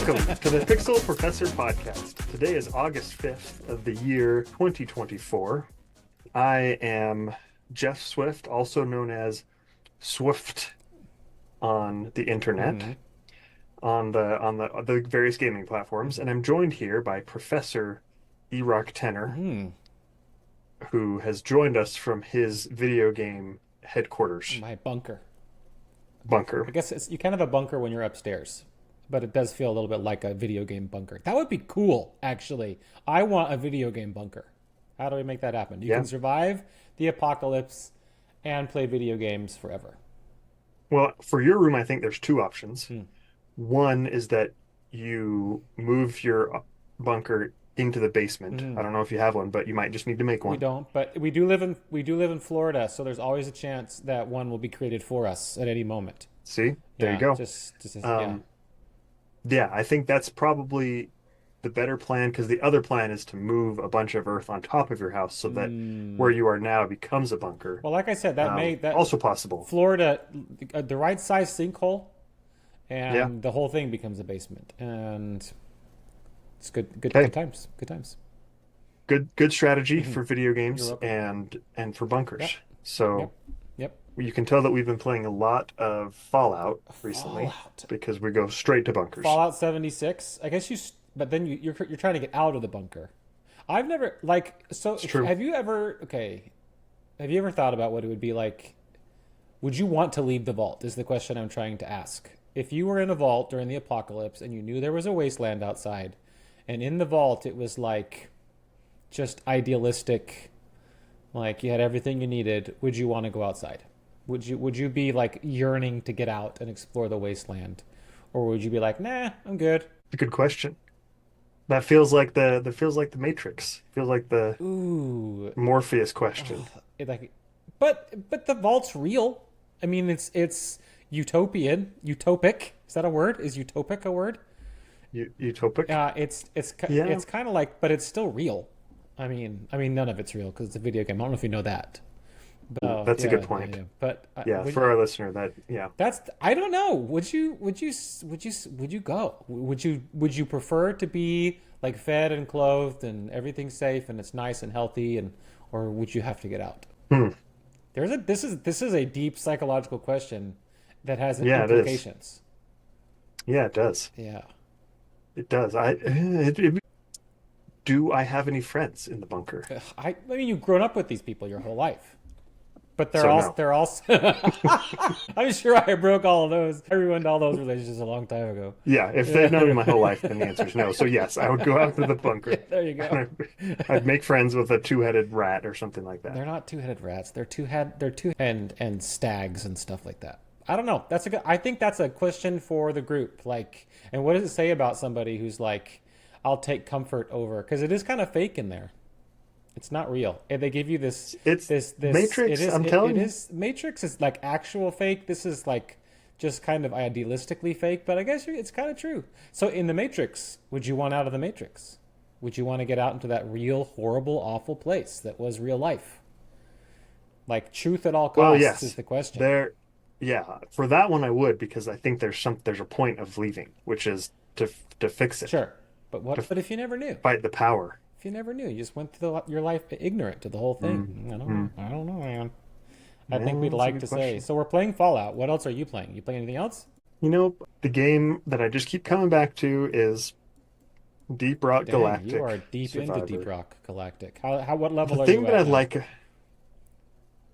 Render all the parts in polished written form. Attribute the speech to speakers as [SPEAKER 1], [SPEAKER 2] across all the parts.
[SPEAKER 1] Welcome to the Pixel Professor Podcast. Today is August 5th of the year 2024. I am Jeff Swift, also known as Swift on the internet, on the various gaming platforms, and I'm joined here by Professor Erock Tenor, who has joined us from his video game headquarters
[SPEAKER 2] My bunker.
[SPEAKER 1] bunker.
[SPEAKER 2] I guess you kind of have a bunker when you're upstairs, but it does feel a little bit like a video game bunker. That would be cool, actually. I want a video game bunker. How do we make that happen? You can survive the apocalypse and play video games forever.
[SPEAKER 1] Well, for your room, I think there's two options. One is that you move your bunker into the basement. I don't know if you have one, but you might just need to make one.
[SPEAKER 2] We don't, but we do live in Florida, so there's always a chance that one will be created for us at any moment.
[SPEAKER 1] See? There you go.
[SPEAKER 2] Yeah.
[SPEAKER 1] I think that's probably the better plan because the other plan is to move a bunch of earth on top of your house so that where you are now becomes a bunker.
[SPEAKER 2] Well, like I said, that
[SPEAKER 1] also possible.
[SPEAKER 2] Florida, the right size sinkhole, and the whole thing becomes a basement, and it's good times. Good times.
[SPEAKER 1] Good strategy for video games and for bunkers.
[SPEAKER 2] Yep.
[SPEAKER 1] So
[SPEAKER 2] Yep.
[SPEAKER 1] you can tell that we've been playing a lot of Fallout recently because we go straight to bunkers.
[SPEAKER 2] Fallout 76. I guess but then you're trying to get out of the bunker. I've never
[SPEAKER 1] It's true.
[SPEAKER 2] Have you ever thought about what it would be like? Would you want to leave the vault? Is the question I'm trying to ask. If you were in a vault during the apocalypse and you knew there was a wasteland outside, and in the vault it was like just idealistic, like you had everything you needed, would you want to go outside? Would you be like yearning to get out and explore the wasteland, or would you be like, nah, I'm good?
[SPEAKER 1] It's a good question. That feels like the Matrix. Feels like the Morpheus question.
[SPEAKER 2] But the vault's real. I mean, it's utopic. Is that a word? Is utopic a word?
[SPEAKER 1] Utopic?
[SPEAKER 2] It's kind of like, but it's still real. I mean, none of it's real because it's a video game. I don't know if you know that. But,
[SPEAKER 1] that's a good point.
[SPEAKER 2] Yeah. But
[SPEAKER 1] for our listener,
[SPEAKER 2] that's, I don't know. Would you go? Would you prefer to be like fed and clothed and everything's safe and it's nice and healthy, or would you have to get out? This is a deep psychological question that has implications.
[SPEAKER 1] Yeah, it does.
[SPEAKER 2] Yeah,
[SPEAKER 1] it does. Do I have any friends in the bunker?
[SPEAKER 2] I mean, you've grown up with these people your whole life. But they're all I'm sure I broke all of those. I ruined all those relationships a long time ago.
[SPEAKER 1] Yeah, if they'd known me my whole life, then the answer is no. So yes, I would go out to the bunker.
[SPEAKER 2] There you go.
[SPEAKER 1] I'd make friends with a two-headed rat or something like that.
[SPEAKER 2] They're not two-headed rats. They're and stags and stuff like that. I don't know. I think that's a question for the group. Like, and what does it say about somebody who's like, I'll take comfort over, because it is kind of fake in there. It's not real. And they give you this.
[SPEAKER 1] It's this Matrix. I'm telling you.
[SPEAKER 2] Matrix is like actual fake. This is like just kind of idealistically fake. But I guess it's kind of true. So in the Matrix, would you want out of the Matrix? Would you want to get out into that real, horrible, awful place that was real life? Like truth at all costs is the question.
[SPEAKER 1] For that one I would, because I think there's a point of leaving, which is to fix it.
[SPEAKER 2] Sure, but what? But if you never knew,
[SPEAKER 1] fight the power.
[SPEAKER 2] You never knew. You just went through your life ignorant to the whole thing. I don't know, man. I think we'd like to say. So we're playing Fallout. What else are you playing? You playing anything else?
[SPEAKER 1] The game that I just keep coming back to is Deep Rock Galactic.
[SPEAKER 2] You are deep into Deep Rock Galactic. What level are you at?
[SPEAKER 1] The thing that I like,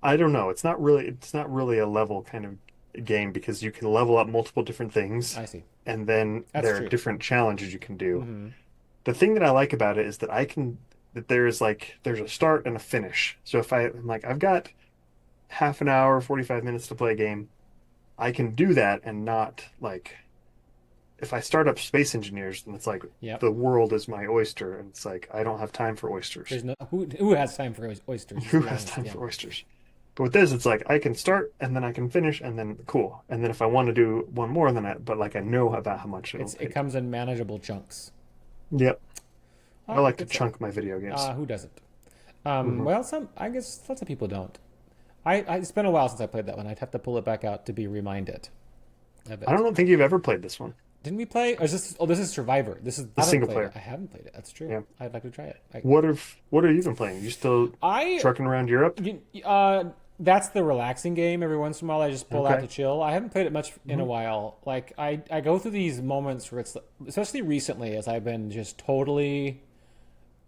[SPEAKER 1] I don't know. It's not really a level kind of game because you can level up multiple different things.
[SPEAKER 2] I see.
[SPEAKER 1] And then there are different challenges you can do. The thing that I like about it is that there's a start and a finish. So if I'm like, I've got half an hour, 45 minutes to play a game, I can do that and not like, if I start up Space Engineers, then it's like the world is my oyster, and it's like I don't have time for oysters.
[SPEAKER 2] There's no who has time for oysters?
[SPEAKER 1] Who has time for oysters? But with this, it's like I can start and then I can finish and then cool. And then if I want to do one more than that, but like I know about how much
[SPEAKER 2] it comes in manageable chunks.
[SPEAKER 1] Yep. I like to chunk my video games.
[SPEAKER 2] Who doesn't? Well, I guess lots of people don't. It's been a while since I played that one. I'd have to pull it back out to be reminded of it.
[SPEAKER 1] I don't think you've ever played this one.
[SPEAKER 2] Didn't we play? Or is this? Oh, this is Survivor. This is.
[SPEAKER 1] The
[SPEAKER 2] I haven't
[SPEAKER 1] single
[SPEAKER 2] played it.
[SPEAKER 1] player.
[SPEAKER 2] I haven't played it. That's true.
[SPEAKER 1] Yeah.
[SPEAKER 2] I'd like to try it.
[SPEAKER 1] What have you been playing? You still
[SPEAKER 2] I
[SPEAKER 1] trucking around Europe?
[SPEAKER 2] You, uh, that's the relaxing game. Every once in a while, I just pull out
[SPEAKER 1] Okay.
[SPEAKER 2] to chill. I haven't played it much in a
[SPEAKER 1] Mhm.
[SPEAKER 2] while. Like I go through these moments where it's, especially recently, as I've been just totally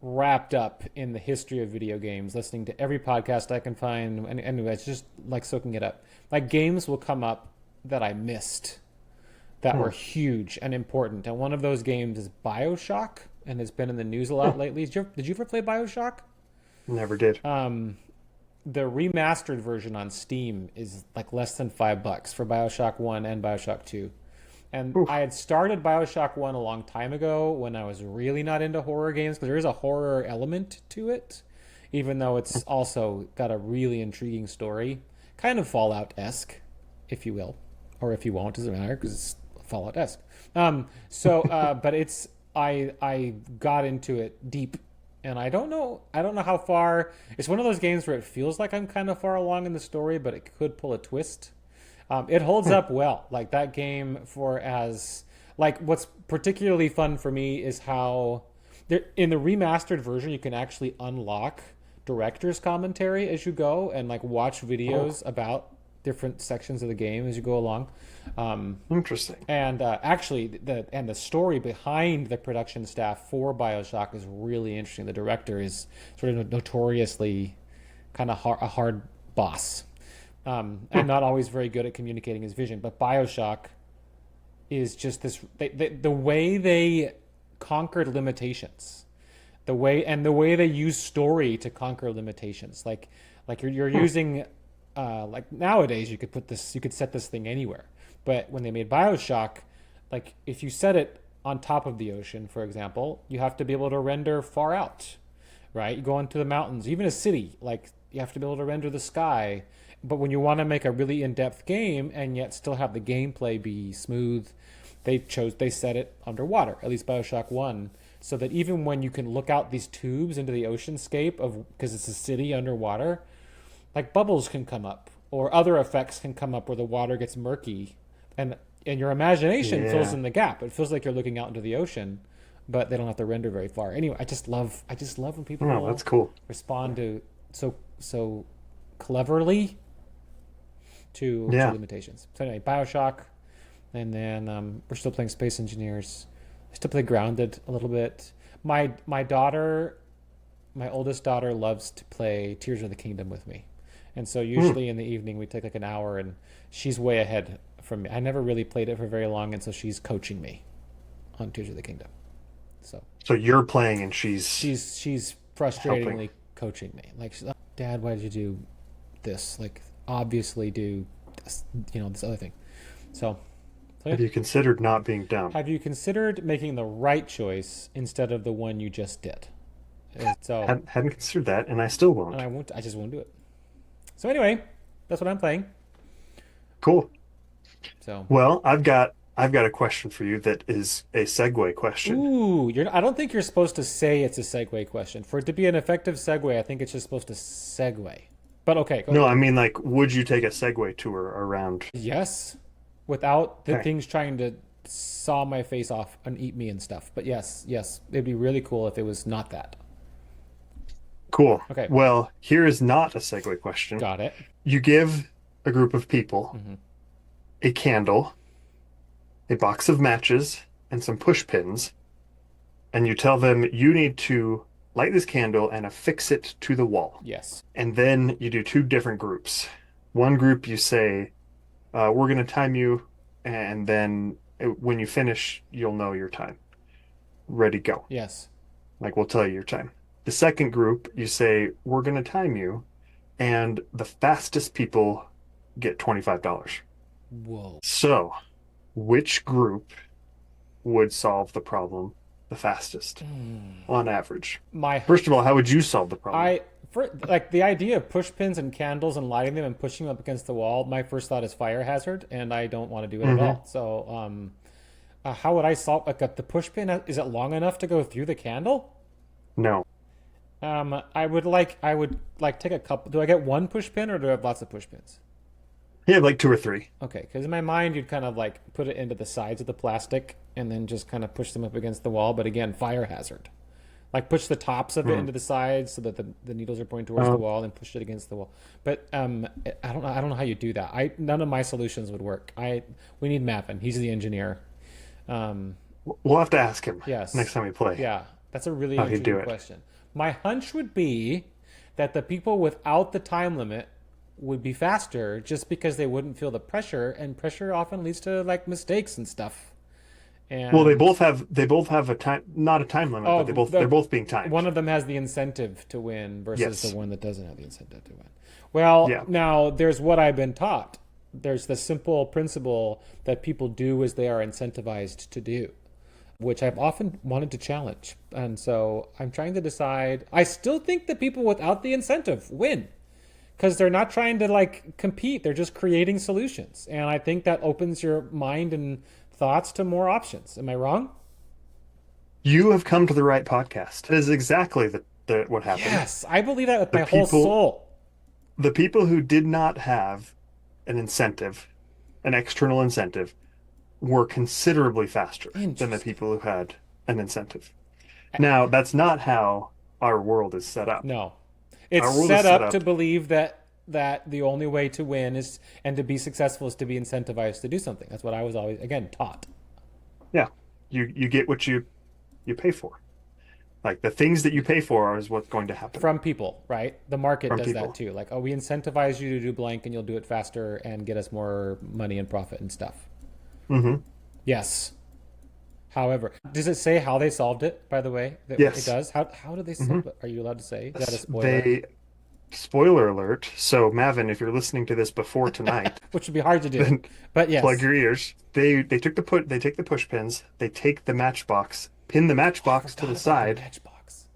[SPEAKER 2] wrapped up in the history of video games, listening to every podcast I can find, and anyway, it's just like soaking it up. Like games will come up that I missed that
[SPEAKER 1] Hmm.
[SPEAKER 2] were huge and important, and one of those games is BioShock, and has been in the news a lot
[SPEAKER 1] Hmm.
[SPEAKER 2] lately. Did you ever play BioShock?
[SPEAKER 1] Never did.
[SPEAKER 2] Um, the remastered version on Steam is like less than $5 for BioShock 1 and BioShock 2. And I
[SPEAKER 1] Oof.
[SPEAKER 2] had started BioShock 1 a long time ago when I was really not into horror games because there is a horror element to it, even though it's also got a really intriguing story. Kind of Fallout esque, if you will. Or if you won't, doesn't matter because it's Fallout esque. But I got into it deep, and I don't know how far. It's one of those games where it feels like I'm kind of far along in the story, but it could pull a twist. It holds
[SPEAKER 1] Hmm.
[SPEAKER 2] up well. Like that game for as like what's particularly fun for me is how there in the remastered version you can actually unlock director's commentary as you go and like watch
[SPEAKER 1] Oh,
[SPEAKER 2] videos about different sections of the game as you go along. Um,
[SPEAKER 1] interesting.
[SPEAKER 2] and actually, the story behind the production staff for Bioshock is really interesting. The director is sort of notoriously kind of a hard boss,
[SPEAKER 1] Hmm.
[SPEAKER 2] and not always very good at communicating his vision. But Bioshock is just this the way they conquered limitations, the way they use story to conquer limitations. Like you're
[SPEAKER 1] Hmm.
[SPEAKER 2] using like nowadays you could set this thing anywhere, but when they made Bioshock, like if you set it on top of the ocean, for example, you have to be able to render far out, right? You go into the mountains, even a city, like you have to be able to render the sky. But when you want to make a really in-depth game and yet still have the gameplay be smooth, they set it underwater, at least BioShock 1, so that even when you can look out these tubes into the oceanscape of because it's a city underwater, like bubbles can come up or other effects can come up where the water gets murky and your imagination fills
[SPEAKER 1] Yeah.
[SPEAKER 2] in the gap. It feels like you're looking out into the ocean, but they don't have to render very far. Anyway, I just love when
[SPEAKER 1] Oh, that's
[SPEAKER 2] people
[SPEAKER 1] cool.
[SPEAKER 2] respond to so cleverly to
[SPEAKER 1] Yeah.
[SPEAKER 2] limitations. So anyway, BioShock, and then we're still playing Space Engineers. I still play Grounded a little bit. My daughter, my oldest daughter, loves to play Tears of the Kingdom with me, and so
[SPEAKER 1] Hmm.
[SPEAKER 2] usually in the evening we take like an hour, and she's way ahead from me. I never really played it for very long, and so she's coaching me on Tears of the Kingdom. So
[SPEAKER 1] So you're playing and she's
[SPEAKER 2] she's
[SPEAKER 1] helping.
[SPEAKER 2] frustratingly coaching me. Like, she's like, Dad, why did you do this? Like, obviously do this, this other thing. So yeah.
[SPEAKER 1] Have you considered not being down?
[SPEAKER 2] Have you considered making the right choice instead of the one you just did? And so,
[SPEAKER 1] Hadn't considered that, and I still
[SPEAKER 2] and
[SPEAKER 1] won't.
[SPEAKER 2] I won't. I just won't do it. So anyway, that's what I'm playing.
[SPEAKER 1] Cool.
[SPEAKER 2] So,
[SPEAKER 1] Well, I've got a question for you that is a segue question.
[SPEAKER 2] ooh, I don't think you're supposed to say it's a segue question. For it to be an effective segue, I think it's just supposed to segue. But okay, go
[SPEAKER 1] No,
[SPEAKER 2] ahead.
[SPEAKER 1] I mean like, would you take a Segway tour around?
[SPEAKER 2] Yes, without the
[SPEAKER 1] Okay,
[SPEAKER 2] things trying to saw my face off and eat me and stuff. But yes, yes, it'd be really cool if it was not that.
[SPEAKER 1] cool.
[SPEAKER 2] Okay,
[SPEAKER 1] Well, here is not a Segway question.
[SPEAKER 2] got it.
[SPEAKER 1] You give a group of people
[SPEAKER 2] Hmm.
[SPEAKER 1] a candle, a box of matches, and some push pins, and you tell them you need to light this candle and affix it to the wall.
[SPEAKER 2] Yes.
[SPEAKER 1] And then you do two different groups. One group you say, we're going to time you, and then when you finish, you'll know your time. Ready, go.
[SPEAKER 2] Yes.
[SPEAKER 1] Like we'll tell you your time. The second group, you say, we're going to time you, and the fastest people get $25.
[SPEAKER 2] Whoa.
[SPEAKER 1] So, which group would solve the problem the fastest on average?
[SPEAKER 2] My
[SPEAKER 1] First of all, how would you solve the problem?
[SPEAKER 2] I for like the idea of push pins and candles and lighting them and pushing them up against the wall. My first thought is fire hazard, and I don't want to do it at
[SPEAKER 1] Hmm.
[SPEAKER 2] all. So, how would I solve like the push pin? Is it long enough to go through the candle?
[SPEAKER 1] No.
[SPEAKER 2] I would like take a couple. Do I get one push pin or do I have lots of push pins?
[SPEAKER 1] Yeah, like two or three.
[SPEAKER 2] Okay, because in my mind, you'd kind of like put it into the sides of the plastic and then just kind of push them up against the wall. But again, fire hazard. Like push the tops of it
[SPEAKER 1] Hmm.
[SPEAKER 2] into the sides so that the needles are pointing towards the
[SPEAKER 1] Um,
[SPEAKER 2] wall and push it against the wall. But I don't know how you do that. I none of my solutions would work. I we need Mavin. He's the engineer. Um,
[SPEAKER 1] we'll have to ask him next
[SPEAKER 2] yes,
[SPEAKER 1] time we play
[SPEAKER 2] yeah, that's a really
[SPEAKER 1] how he'd do
[SPEAKER 2] intriguing
[SPEAKER 1] it.
[SPEAKER 2] question. My hunch would be that the people without the time limit would be faster just because they wouldn't feel the pressure, and pressure often leads to like mistakes and stuff.
[SPEAKER 1] Well,
[SPEAKER 2] And
[SPEAKER 1] they both have a time, not a time limit, but
[SPEAKER 2] oh,
[SPEAKER 1] they're
[SPEAKER 2] the
[SPEAKER 1] both being timed.
[SPEAKER 2] one of them has the incentive to win versus the
[SPEAKER 1] Yes.
[SPEAKER 2] one that doesn't have the incentive to win. Well,
[SPEAKER 1] Yeah.
[SPEAKER 2] now there's what I've been taught. There's the simple principle that people do as they are incentivized to do, which I've often wanted to challenge. And so I'm trying to decide. I still think that people without the incentive win because they're not trying to like compete, they're just creating solutions. And I think that opens your mind and thoughts to more options. Am I wrong?
[SPEAKER 1] You have come to the right podcast. That is exactly what happened.
[SPEAKER 2] Yes, I believe that with
[SPEAKER 1] The
[SPEAKER 2] my whole
[SPEAKER 1] people
[SPEAKER 2] soul.
[SPEAKER 1] the people who did not have an incentive, an external incentive, were considerably faster than the
[SPEAKER 2] Interesting.
[SPEAKER 1] people who had an incentive. Now, that's not how our world is set up.
[SPEAKER 2] No. It's
[SPEAKER 1] Our world is
[SPEAKER 2] set
[SPEAKER 1] set
[SPEAKER 2] up to
[SPEAKER 1] up,
[SPEAKER 2] believe that the only way to win is and to be successful is to be incentivized to do something. That's what I was always again taught
[SPEAKER 1] yeah, you get what you pay for. Like the things that you pay for is what's going to happen
[SPEAKER 2] from people, right? The market
[SPEAKER 1] from
[SPEAKER 2] does that
[SPEAKER 1] people.
[SPEAKER 2] too. Like, oh, we incentivize you to do blank and you'll do it faster and get us more money and profit and stuff.
[SPEAKER 1] Hmm.
[SPEAKER 2] Yes. However, does it say how they solved it, by the way? That it
[SPEAKER 1] Yes.
[SPEAKER 2] does? How did they
[SPEAKER 1] Hmm.
[SPEAKER 2] solve it? Are you allowed to say? Is that a spoiler?
[SPEAKER 1] They spoiler alert. So Mavin, if you're listening to this before tonight,
[SPEAKER 2] Which would be hard to do.
[SPEAKER 1] then
[SPEAKER 2] But
[SPEAKER 1] plug
[SPEAKER 2] yes.
[SPEAKER 1] your ears. They take the push pins, they take the matchbox, pin the
[SPEAKER 2] Oh, I
[SPEAKER 1] matchbox to
[SPEAKER 2] forgot
[SPEAKER 1] the
[SPEAKER 2] about the
[SPEAKER 1] side,
[SPEAKER 2] matchbox.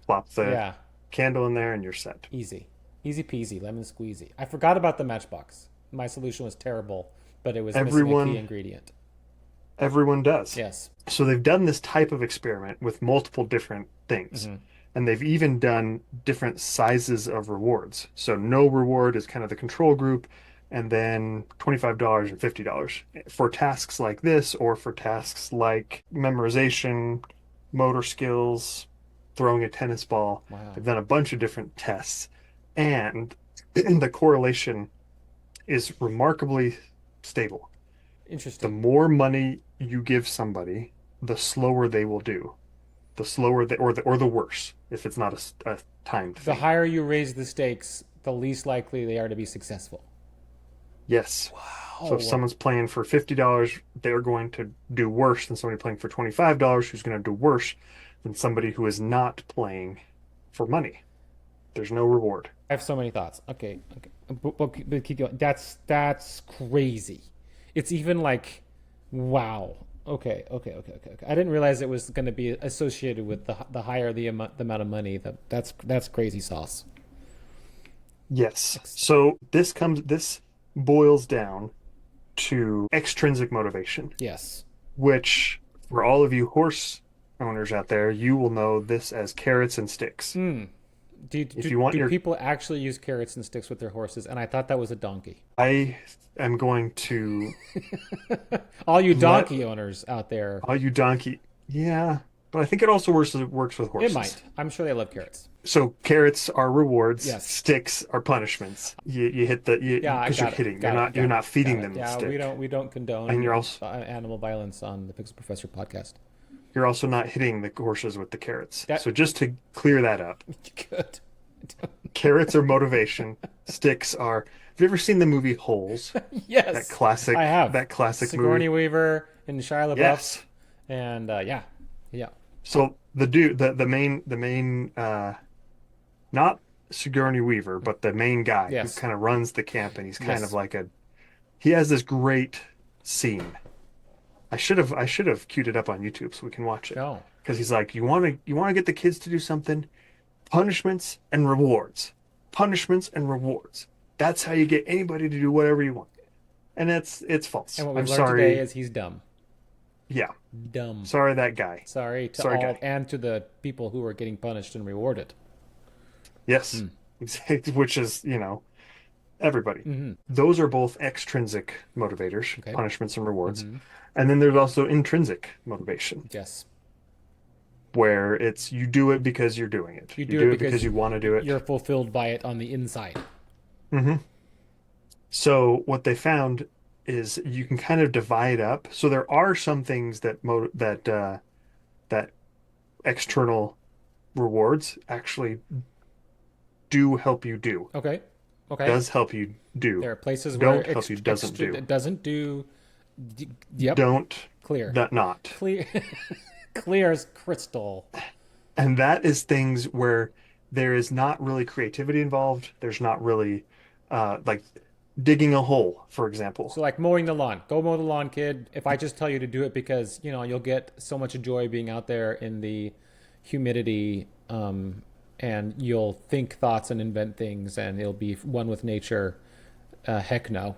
[SPEAKER 1] plop the
[SPEAKER 2] Yeah.
[SPEAKER 1] candle in there, and you're set.
[SPEAKER 2] Easy. Easy peasy, lemon squeezy. I forgot about the matchbox. My solution was terrible, but it was missing a key
[SPEAKER 1] Everyone
[SPEAKER 2] ingredient.
[SPEAKER 1] everyone does.
[SPEAKER 2] Yes.
[SPEAKER 1] So they've done this type of experiment with multiple different things.
[SPEAKER 2] Hmm.
[SPEAKER 1] And they've even done different sizes of rewards. So no reward is kind of the control group, and then $25 and $50 for tasks like this, or for tasks like memorization, motor skills, throwing a tennis ball.
[SPEAKER 2] Wow.
[SPEAKER 1] They've done a bunch of different tests, and the correlation is remarkably stable. The
[SPEAKER 2] Interesting.
[SPEAKER 1] more money you give somebody, the slower they will do. The slower they, or the worse if it's not a timed
[SPEAKER 2] The
[SPEAKER 1] thing.
[SPEAKER 2] higher you raise the stakes, the least likely they are to be successful.
[SPEAKER 1] Yes. So if
[SPEAKER 2] Oh,
[SPEAKER 1] someone's playing for $50, they're going to do worse than somebody playing for $25 who's going to do worse than somebody who is not playing for money. There's no reward.
[SPEAKER 2] I have so many thoughts. Okay, okay, but keep going. That's crazy. It's even like, wow. Okay, okay, okay, okay, okay. I didn't realize it was going to be associated with the higher the amount of money. That's crazy sauce.
[SPEAKER 1] Yes. So this boils down to extrinsic motivation,
[SPEAKER 2] Yes.
[SPEAKER 1] which for all of you horse owners out there, you will know this as carrots and sticks.
[SPEAKER 2] Hmm.
[SPEAKER 1] If you want
[SPEAKER 2] Do
[SPEAKER 1] your,
[SPEAKER 2] people actually use carrots and sticks with their horses? And I thought that was a donkey.
[SPEAKER 1] I am going to
[SPEAKER 2] All you
[SPEAKER 1] let
[SPEAKER 2] donkey owners out there,
[SPEAKER 1] all you donkey, yeah, but I think it also works with
[SPEAKER 2] it
[SPEAKER 1] horses.
[SPEAKER 2] might. I'm sure they love carrots.
[SPEAKER 1] So carrots are rewards,
[SPEAKER 2] Yes.
[SPEAKER 1] sticks are punishments. You hit the
[SPEAKER 2] Yeah, I
[SPEAKER 1] because you're
[SPEAKER 2] got it.
[SPEAKER 1] hitting.
[SPEAKER 2] Got it.
[SPEAKER 1] You're
[SPEAKER 2] Got it.
[SPEAKER 1] not
[SPEAKER 2] Got
[SPEAKER 1] feeding
[SPEAKER 2] it.
[SPEAKER 1] them the
[SPEAKER 2] Yeah,
[SPEAKER 1] stick,
[SPEAKER 2] we don't
[SPEAKER 1] and
[SPEAKER 2] condone animal violence on the Pixel Professor podcast.
[SPEAKER 1] you're also not hitting the horses with the carrots.
[SPEAKER 2] That
[SPEAKER 1] So just to clear that up,
[SPEAKER 2] good.
[SPEAKER 1] carrots are motivation, sticks are. Have you ever seen the movie Holes? That
[SPEAKER 2] Yes, I
[SPEAKER 1] classic
[SPEAKER 2] have.
[SPEAKER 1] that classic
[SPEAKER 2] Sigourney
[SPEAKER 1] movie.
[SPEAKER 2] Weaver and Shia LaBeouf,
[SPEAKER 1] Yes.
[SPEAKER 2] and yeah, yeah,
[SPEAKER 1] So the main not Sigourney Weaver, but the main guy who
[SPEAKER 2] yes,
[SPEAKER 1] kind of runs the camp, and he's kind of
[SPEAKER 2] yes.
[SPEAKER 1] like a he has this great scene. I should have queued it up on YouTube so we can watch it.
[SPEAKER 2] No,
[SPEAKER 1] Because he's like, you want to get the kids to do something, punishments and rewards. Punishments and rewards. That's how you get anybody to do whatever you want. And it's false.
[SPEAKER 2] and what
[SPEAKER 1] I'm
[SPEAKER 2] we've learned today
[SPEAKER 1] sorry.
[SPEAKER 2] is he's dumb.
[SPEAKER 1] Yeah.
[SPEAKER 2] Dumb.
[SPEAKER 1] Sorry that guy.
[SPEAKER 2] Sorry to
[SPEAKER 1] Sorry
[SPEAKER 2] all
[SPEAKER 1] guy.
[SPEAKER 2] and to the people who are getting punished and rewarded.
[SPEAKER 1] Yes.
[SPEAKER 2] Hmm.
[SPEAKER 1] Exactly. Which is, everybody.
[SPEAKER 2] Hmm.
[SPEAKER 1] Those are both extrinsic motivators,
[SPEAKER 2] Okay.
[SPEAKER 1] punishments and rewards.
[SPEAKER 2] Hmm.
[SPEAKER 1] And then there's also intrinsic motivation,
[SPEAKER 2] Yes.
[SPEAKER 1] where it's you do it because you're doing it.
[SPEAKER 2] You
[SPEAKER 1] You
[SPEAKER 2] do it
[SPEAKER 1] do it because
[SPEAKER 2] because
[SPEAKER 1] you want to do it.
[SPEAKER 2] you're fulfilled by it on the inside.
[SPEAKER 1] Hmm. So what they found is you can kind of divide up. So there are some things that external rewards actually do help you do.
[SPEAKER 2] Okay. Okay.
[SPEAKER 1] Does help you do.
[SPEAKER 2] There are places where
[SPEAKER 1] Don't help you doesn't
[SPEAKER 2] extra
[SPEAKER 1] do.
[SPEAKER 2] it doesn't do. Yep.
[SPEAKER 1] Don't
[SPEAKER 2] Clear.
[SPEAKER 1] that not.
[SPEAKER 2] Clear. Clear as crystal.
[SPEAKER 1] And that is things where there is not really creativity involved. There's not really like digging a hole, for example.
[SPEAKER 2] So like mowing the lawn. Go mow the lawn, kid. If I just tell you to do it because, you'll get so much joy being out there in the humidity, and you'll think thoughts and invent things and it'll be one with nature. Heck no.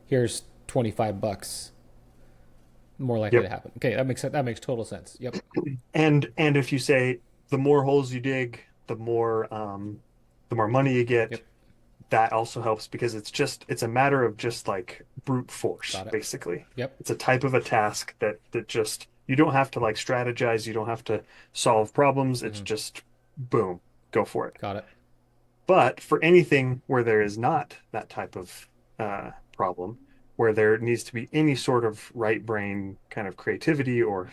[SPEAKER 2] Here's $25. More likely to
[SPEAKER 1] Yep.
[SPEAKER 2] happen. Okay, that makes sense. That makes total sense. Yep.
[SPEAKER 1] And if you say the more holes you dig, the more money you get,
[SPEAKER 2] Yep.
[SPEAKER 1] that also helps because it's a matter of just like brute force,
[SPEAKER 2] Got it.
[SPEAKER 1] basically.
[SPEAKER 2] Yep.
[SPEAKER 1] It's a type of a task that just you don't have to like strategize, you don't have to solve problems. It's
[SPEAKER 2] Hmm.
[SPEAKER 1] just boom, go for it.
[SPEAKER 2] Got it.
[SPEAKER 1] But for anything where there is not that type of problem, where there needs to be any sort of right brain kind of creativity or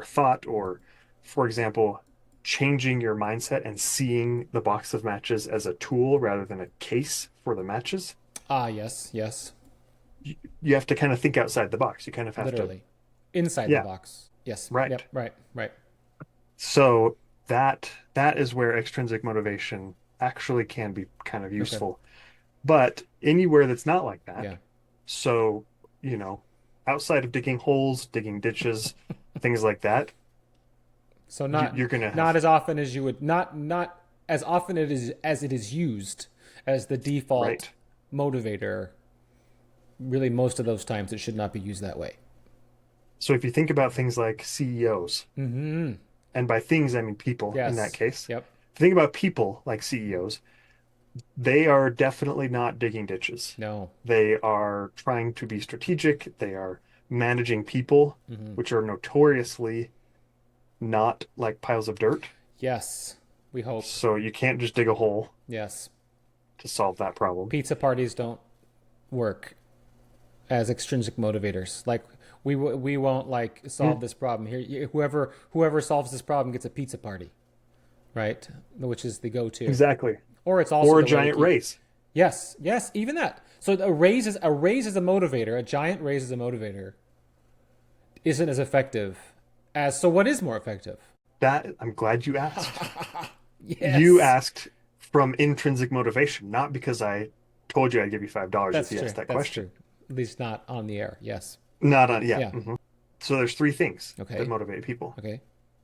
[SPEAKER 1] thought, or, for example, changing your mindset and seeing the box of matches as a tool rather than a case for the matches,
[SPEAKER 2] Ah, yes, yes.
[SPEAKER 1] you have to kind of think outside the box. You kind of have to,
[SPEAKER 2] Literally. Inside the
[SPEAKER 1] yeah,
[SPEAKER 2] box. Yes.
[SPEAKER 1] right.
[SPEAKER 2] Yep. Right. Right.
[SPEAKER 1] So that is where extrinsic motivation actually can be kind of
[SPEAKER 2] Okay.
[SPEAKER 1] useful. But anywhere that's not like that,
[SPEAKER 2] Yeah.
[SPEAKER 1] so, you know, outside of digging holes, digging ditches, things like that,
[SPEAKER 2] So not
[SPEAKER 1] you're gonna
[SPEAKER 2] not
[SPEAKER 1] have,
[SPEAKER 2] as often as you would not as often it is as it is used as the default
[SPEAKER 1] right.
[SPEAKER 2] motivator. Really, most of those times it should not be used that way.
[SPEAKER 1] So if you think about things like CEOs,
[SPEAKER 2] Mm-hmm.
[SPEAKER 1] and by things I mean people in that
[SPEAKER 2] Yes.
[SPEAKER 1] case,
[SPEAKER 2] Yep.
[SPEAKER 1] if you think about people like CEOs, they are definitely not digging ditches.
[SPEAKER 2] No.
[SPEAKER 1] They are trying to be strategic. They are managing people,
[SPEAKER 2] Mm-hmm.
[SPEAKER 1] which are notoriously not like piles of dirt.
[SPEAKER 2] Yes. We hope.
[SPEAKER 1] So you can't just dig a hole
[SPEAKER 2] Yes.
[SPEAKER 1] to solve that problem.
[SPEAKER 2] Pizza parties don't work as extrinsic motivators. Like we won't like solve
[SPEAKER 1] Mm,
[SPEAKER 2] this problem here. Whoever solves this problem gets a pizza party, right? Which is the go-to.
[SPEAKER 1] exactly.
[SPEAKER 2] Or it's also
[SPEAKER 1] Or a
[SPEAKER 2] the way to
[SPEAKER 1] giant
[SPEAKER 2] keep.
[SPEAKER 1] race.
[SPEAKER 2] Yes, yes, even that. So a raise is a motivator. A giant raise is a motivator. Isn't as effective as. So what is more effective?
[SPEAKER 1] That I'm glad you asked. You
[SPEAKER 2] Yes,
[SPEAKER 1] asked from intrinsic motivation, not because I told you I'd give you $5 if
[SPEAKER 2] that's
[SPEAKER 1] you
[SPEAKER 2] true.
[SPEAKER 1] asked that
[SPEAKER 2] That's
[SPEAKER 1] question.
[SPEAKER 2] true. At least not on the air. Yes.
[SPEAKER 1] Not on, yeah.
[SPEAKER 2] Yeah.
[SPEAKER 1] So there's three things that
[SPEAKER 2] Okay.
[SPEAKER 1] motivate people.
[SPEAKER 2] Okay.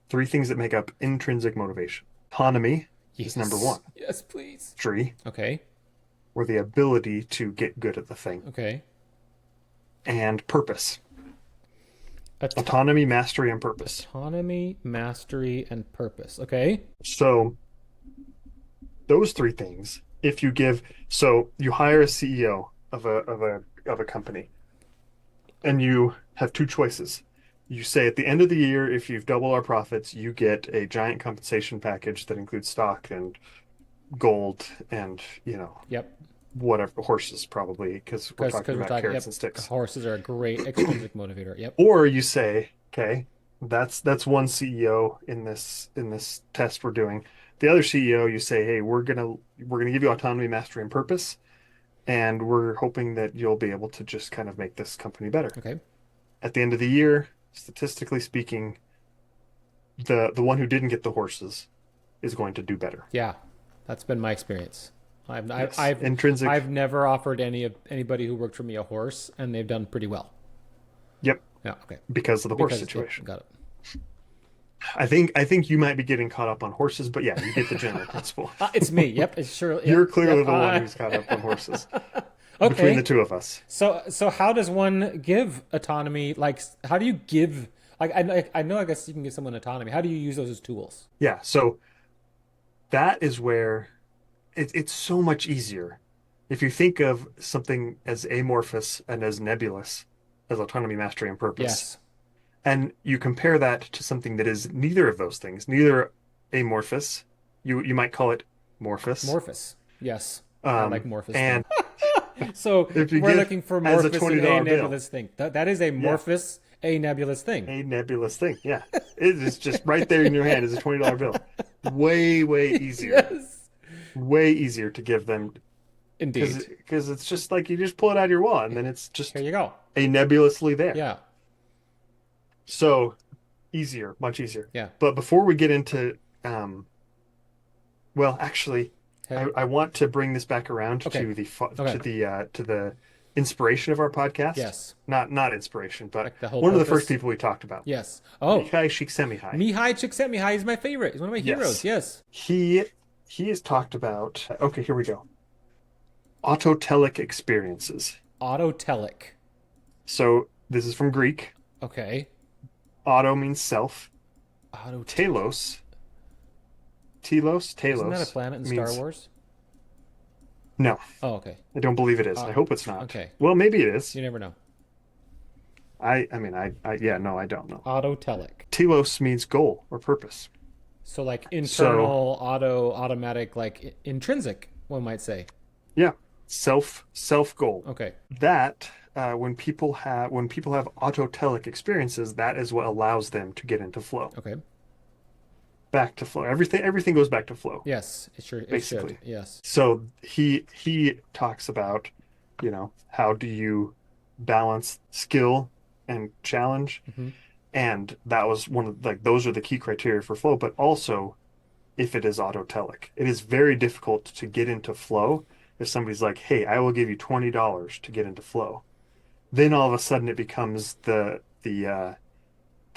[SPEAKER 1] Three things that make up intrinsic motivation. Autonomy is number
[SPEAKER 2] Yes.
[SPEAKER 1] one.
[SPEAKER 2] Yes, please.
[SPEAKER 1] Three,
[SPEAKER 2] Okay.
[SPEAKER 1] or the ability to get good at the thing.
[SPEAKER 2] Okay.
[SPEAKER 1] And purpose.
[SPEAKER 2] Auto-
[SPEAKER 1] Autonomy, mastery, and purpose.
[SPEAKER 2] autonomy, mastery, and purpose. Okay.
[SPEAKER 1] So those three things, if you give, so you hire a CEO of a company, and you have two choices. You say at the end of the year, if you've doubled our profits, you get a giant compensation package that includes stock and gold and,
[SPEAKER 2] Yep.
[SPEAKER 1] whatever, horses probably, because we're
[SPEAKER 2] Because
[SPEAKER 1] talking
[SPEAKER 2] we're
[SPEAKER 1] about
[SPEAKER 2] talking.
[SPEAKER 1] carrots
[SPEAKER 2] Yep.
[SPEAKER 1] and sticks.
[SPEAKER 2] Horses are a great extrinsic motivator. Yep.
[SPEAKER 1] Or you say, okay, that's one CEO in this test we're doing. The other CEO, you say, hey, we're gonna give you autonomy, mastery, and purpose, and we're hoping that you'll be able to just kind of make this company better.
[SPEAKER 2] Okay.
[SPEAKER 1] At the end of the year, statistically speaking, the one who didn't get the horses is going to do better.
[SPEAKER 2] Yeah, that's been my experience. I've I've
[SPEAKER 1] Yes.
[SPEAKER 2] I've,
[SPEAKER 1] Intrinsic.
[SPEAKER 2] I've never offered anybody who worked for me a horse, and they've done pretty well.
[SPEAKER 1] Yep,
[SPEAKER 2] Yeah. Okay.
[SPEAKER 1] because of the horse
[SPEAKER 2] Because yep,
[SPEAKER 1] situation.
[SPEAKER 2] got it.
[SPEAKER 1] I think you might be getting caught up on horses, but yeah, you get the general principle.
[SPEAKER 2] It's me. Yep. It's sure.
[SPEAKER 1] You're
[SPEAKER 2] Yep.
[SPEAKER 1] clearly
[SPEAKER 2] Yep.
[SPEAKER 1] the one who's caught up on horses between the
[SPEAKER 2] Okay.
[SPEAKER 1] two of us.
[SPEAKER 2] So how does one give autonomy? Like, how do you give? Like, I know. I guess you can give someone autonomy. How do you use those as tools?
[SPEAKER 1] Yeah, so that is where it's so much easier if you think of something as amorphous and as nebulous as autonomy, mastery, and purpose,
[SPEAKER 2] Yes.
[SPEAKER 1] and you compare that to something that is neither of those things, neither amorphous, you might call it morphous,
[SPEAKER 2] Morphous. Yes. I like morphous too.
[SPEAKER 1] and
[SPEAKER 2] So
[SPEAKER 1] if you
[SPEAKER 2] we're
[SPEAKER 1] give
[SPEAKER 2] looking for
[SPEAKER 1] as a
[SPEAKER 2] morphous and a
[SPEAKER 1] $20 bill,
[SPEAKER 2] nebulous thing. That is a
[SPEAKER 1] yeah,
[SPEAKER 2] morphous, a nebulous thing.
[SPEAKER 1] a nebulous thing, yeah, it is just right there in your hand as a $20 bill.
[SPEAKER 2] Yes.
[SPEAKER 1] Way easier to give them
[SPEAKER 2] Indeed.
[SPEAKER 1] because it's just like you just pull it out of your wallet and then it's
[SPEAKER 2] Here
[SPEAKER 1] just
[SPEAKER 2] you go.
[SPEAKER 1] a nebulously there.
[SPEAKER 2] Yeah.
[SPEAKER 1] So easier, much easier.
[SPEAKER 2] Yeah.
[SPEAKER 1] But before we get into, well, actually,
[SPEAKER 2] Okay.
[SPEAKER 1] I want to bring this back around
[SPEAKER 2] Okay.
[SPEAKER 1] to the
[SPEAKER 2] Okay.
[SPEAKER 1] to the inspiration of our podcast.
[SPEAKER 2] Yes.
[SPEAKER 1] Not inspiration, but
[SPEAKER 2] Like the whole
[SPEAKER 1] one of the first
[SPEAKER 2] purpose.
[SPEAKER 1] people we talked about,
[SPEAKER 2] Yes. Oh,
[SPEAKER 1] Mihai Csikszentmihalyi.
[SPEAKER 2] Mihai Csikszentmihalyi is my favorite. He's one of my heroes.
[SPEAKER 1] Yes,
[SPEAKER 2] Yes.
[SPEAKER 1] he he has talked about. Okay, here we go. Autotelic experiences.
[SPEAKER 2] Autotelic.
[SPEAKER 1] So this is from Greek.
[SPEAKER 2] Okay.
[SPEAKER 1] Auto means self.
[SPEAKER 2] Autotelic.
[SPEAKER 1] Telos,
[SPEAKER 2] Isn't that a
[SPEAKER 1] telos
[SPEAKER 2] planet in Star
[SPEAKER 1] means
[SPEAKER 2] Wars?
[SPEAKER 1] no.
[SPEAKER 2] Oh, okay.
[SPEAKER 1] I don't believe it is. I
[SPEAKER 2] Uh,
[SPEAKER 1] hope it's not.
[SPEAKER 2] okay.
[SPEAKER 1] Well, maybe it is.
[SPEAKER 2] You never know.
[SPEAKER 1] I mean, yeah, no, I don't know.
[SPEAKER 2] Autotelic.
[SPEAKER 1] Telos means goal or purpose.
[SPEAKER 2] So like
[SPEAKER 1] So,
[SPEAKER 2] internal, automatic, like intrinsic, one might say.
[SPEAKER 1] yeah, self goal.
[SPEAKER 2] Okay.
[SPEAKER 1] That when people have autotelic experiences, that is what allows them to get into flow.
[SPEAKER 2] Okay.
[SPEAKER 1] Back to flow. Everything goes back to flow,
[SPEAKER 2] Yes, it should.
[SPEAKER 1] basically.
[SPEAKER 2] Yes.
[SPEAKER 1] So he talks about, how do you balance skill and challenge?
[SPEAKER 2] Hmm.
[SPEAKER 1] And that was one of like those are the key criteria for flow, but also if it is autotelic. It is very difficult to get into flow if somebody's like, "Hey, I will give you $20 to get into flow." Then all of a sudden it becomes the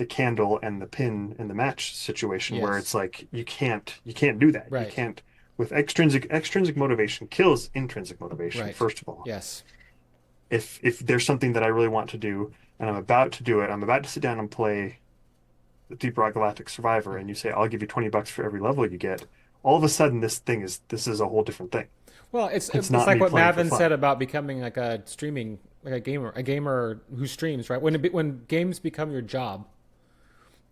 [SPEAKER 1] candle and the pin and the match situation where
[SPEAKER 2] Yes.
[SPEAKER 1] it's like you can't do that. You
[SPEAKER 2] Right.
[SPEAKER 1] can't with extrinsic motivation kills intrinsic motivation,
[SPEAKER 2] Right.
[SPEAKER 1] first of all.
[SPEAKER 2] Yes.
[SPEAKER 1] If there's something that I really want to do and I'm about to do it, I'm about to sit down and play Deep Rock Galactic Survivor, and you say I'll give you $20 for every level you get, all of a sudden this is a whole different thing.
[SPEAKER 2] Well, it's
[SPEAKER 1] It's
[SPEAKER 2] it's
[SPEAKER 1] not
[SPEAKER 2] like
[SPEAKER 1] me
[SPEAKER 2] what
[SPEAKER 1] playing for
[SPEAKER 2] Mavin
[SPEAKER 1] fun.
[SPEAKER 2] said about becoming like a streaming, like a gamer who streams, right? When games become your job,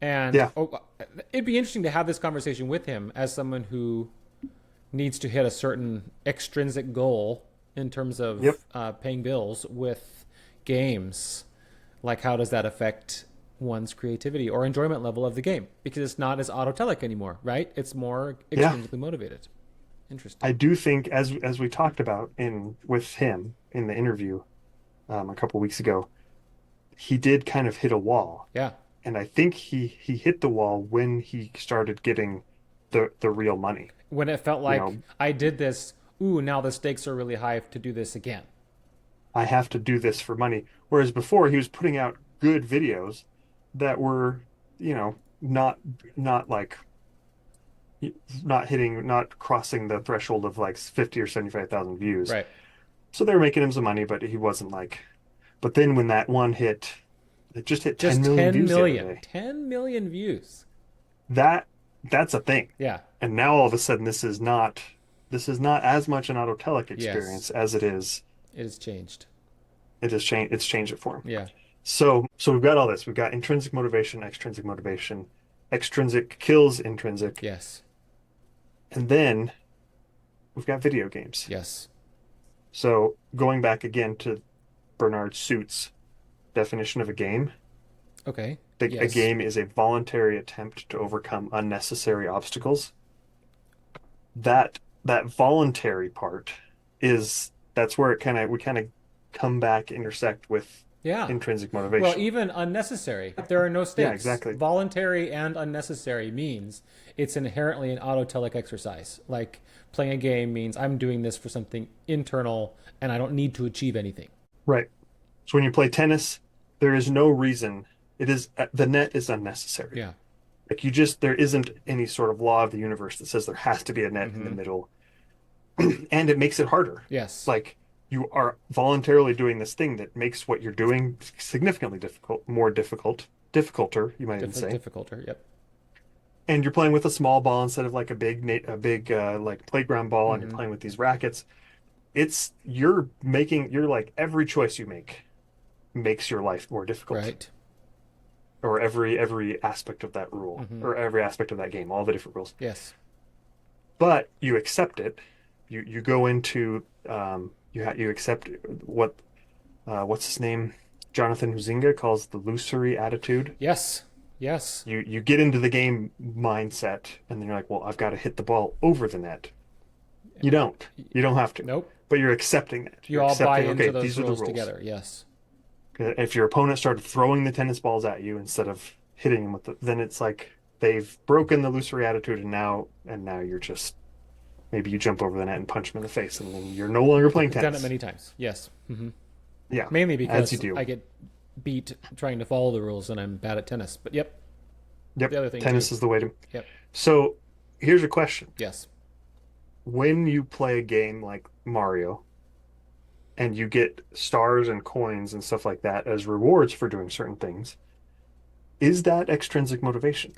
[SPEAKER 2] and
[SPEAKER 1] Yeah,
[SPEAKER 2] it'd be interesting to have this conversation with him as someone who needs to hit a certain extrinsic goal in terms
[SPEAKER 1] yep,
[SPEAKER 2] of paying bills with games. Like, how does that affect one's creativity or enjoyment level of the game? Because it's not as autotelic anymore, right? It's more
[SPEAKER 1] yeah.
[SPEAKER 2] extrinsically motivated. Interesting.
[SPEAKER 1] I do think as we talked about in with him in the interview a couple weeks ago, he did kind of hit a wall,
[SPEAKER 2] Yeah.
[SPEAKER 1] and I think he hit the wall when he started getting the real money.
[SPEAKER 2] When it felt
[SPEAKER 1] You
[SPEAKER 2] like
[SPEAKER 1] know,
[SPEAKER 2] I did this, ooh, now the stakes are really high to do this again.
[SPEAKER 1] I have to do this for money. Whereas before he was putting out good videos that were, not like not crossing the threshold of like 50 or 75,000 views.
[SPEAKER 2] Right.
[SPEAKER 1] So they were making him some money, but he wasn't like. But then when that one hit, it just hit 10
[SPEAKER 2] Just
[SPEAKER 1] million
[SPEAKER 2] 10
[SPEAKER 1] views the other
[SPEAKER 2] million.
[SPEAKER 1] day.
[SPEAKER 2] 10 million views.
[SPEAKER 1] That that's a thing.
[SPEAKER 2] Yeah.
[SPEAKER 1] And now all of a sudden this is not as much an autotelic
[SPEAKER 2] Yes.
[SPEAKER 1] experience as
[SPEAKER 2] It has changed.
[SPEAKER 1] it's changed it for him.
[SPEAKER 2] Yeah.
[SPEAKER 1] So we've got all this. We've got intrinsic motivation, extrinsic motivation. Extrinsic kills intrinsic.
[SPEAKER 2] Yes.
[SPEAKER 1] And then we've got video games.
[SPEAKER 2] Yes.
[SPEAKER 1] So going back again to Bernard Suits' definition of a game,
[SPEAKER 2] Okay.
[SPEAKER 1] a
[SPEAKER 2] Yes.
[SPEAKER 1] game is a voluntary attempt to overcome unnecessary obstacles. That voluntary part that's where we kind of come back intersect with
[SPEAKER 2] Yeah.
[SPEAKER 1] intrinsic
[SPEAKER 2] Well,
[SPEAKER 1] motivation.
[SPEAKER 2] even unnecessary. If there are no
[SPEAKER 1] Yeah,
[SPEAKER 2] stakes,
[SPEAKER 1] exactly.
[SPEAKER 2] voluntary and unnecessary means it's inherently an autotelic exercise. Like playing a game means I'm doing this for something internal and I don't need to achieve anything.
[SPEAKER 1] Right. So when you play tennis, there is no reason. It is the net is unnecessary.
[SPEAKER 2] Yeah.
[SPEAKER 1] Like there isn't any sort of law of the universe that says there has to be a net in the
[SPEAKER 2] Hmm.
[SPEAKER 1] middle, and it makes it harder.
[SPEAKER 2] Yes.
[SPEAKER 1] Like you are voluntarily doing this thing that makes what you're doing significantly more difficulter, you might even say.
[SPEAKER 2] Difficulter. Yep.
[SPEAKER 1] And you're playing with a small ball instead of like a big like playground ball, and you're
[SPEAKER 2] Hmm.
[SPEAKER 1] playing with these rackets. it's you're like every choice you make makes your life more difficult,
[SPEAKER 2] Right.
[SPEAKER 1] or every aspect of that rule,
[SPEAKER 2] Mm-hmm.
[SPEAKER 1] or every aspect of that game, all the different rules.
[SPEAKER 2] Yes.
[SPEAKER 1] But you accept it. You go into you accept what what's his name? Jonathan Huizinga calls the illusory attitude.
[SPEAKER 2] Yes. Yes.
[SPEAKER 1] You get into the game mindset, and then you're like, well, I've got to hit the ball over the net. You don't. You don't have to.
[SPEAKER 2] Nope.
[SPEAKER 1] But you're accepting that.
[SPEAKER 2] You
[SPEAKER 1] You're
[SPEAKER 2] all buy
[SPEAKER 1] accepting,
[SPEAKER 2] into
[SPEAKER 1] okay,
[SPEAKER 2] those
[SPEAKER 1] these are the
[SPEAKER 2] rules
[SPEAKER 1] rules.
[SPEAKER 2] together. Yes.
[SPEAKER 1] If your opponent started throwing the tennis balls at you instead of hitting them with then it's like they've broken the illusory attitude, and now you're just maybe you jump over the net and punch them in the face, and then you're no longer playing
[SPEAKER 2] I've done it
[SPEAKER 1] tennis.
[SPEAKER 2] many times. Yes. Hmm.
[SPEAKER 1] Yeah,
[SPEAKER 2] Mainly
[SPEAKER 1] as you
[SPEAKER 2] because
[SPEAKER 1] do.
[SPEAKER 2] I get beat trying to follow the rules and I'm bad at tennis. But yep.
[SPEAKER 1] Yep,
[SPEAKER 2] The other thing too.
[SPEAKER 1] tennis is the way to.
[SPEAKER 2] Yep.
[SPEAKER 1] So here's a question.
[SPEAKER 2] Yes.
[SPEAKER 1] When you play a game like Mario and you get stars and coins and stuff like that as rewards for doing certain things, is that extrinsic motivation?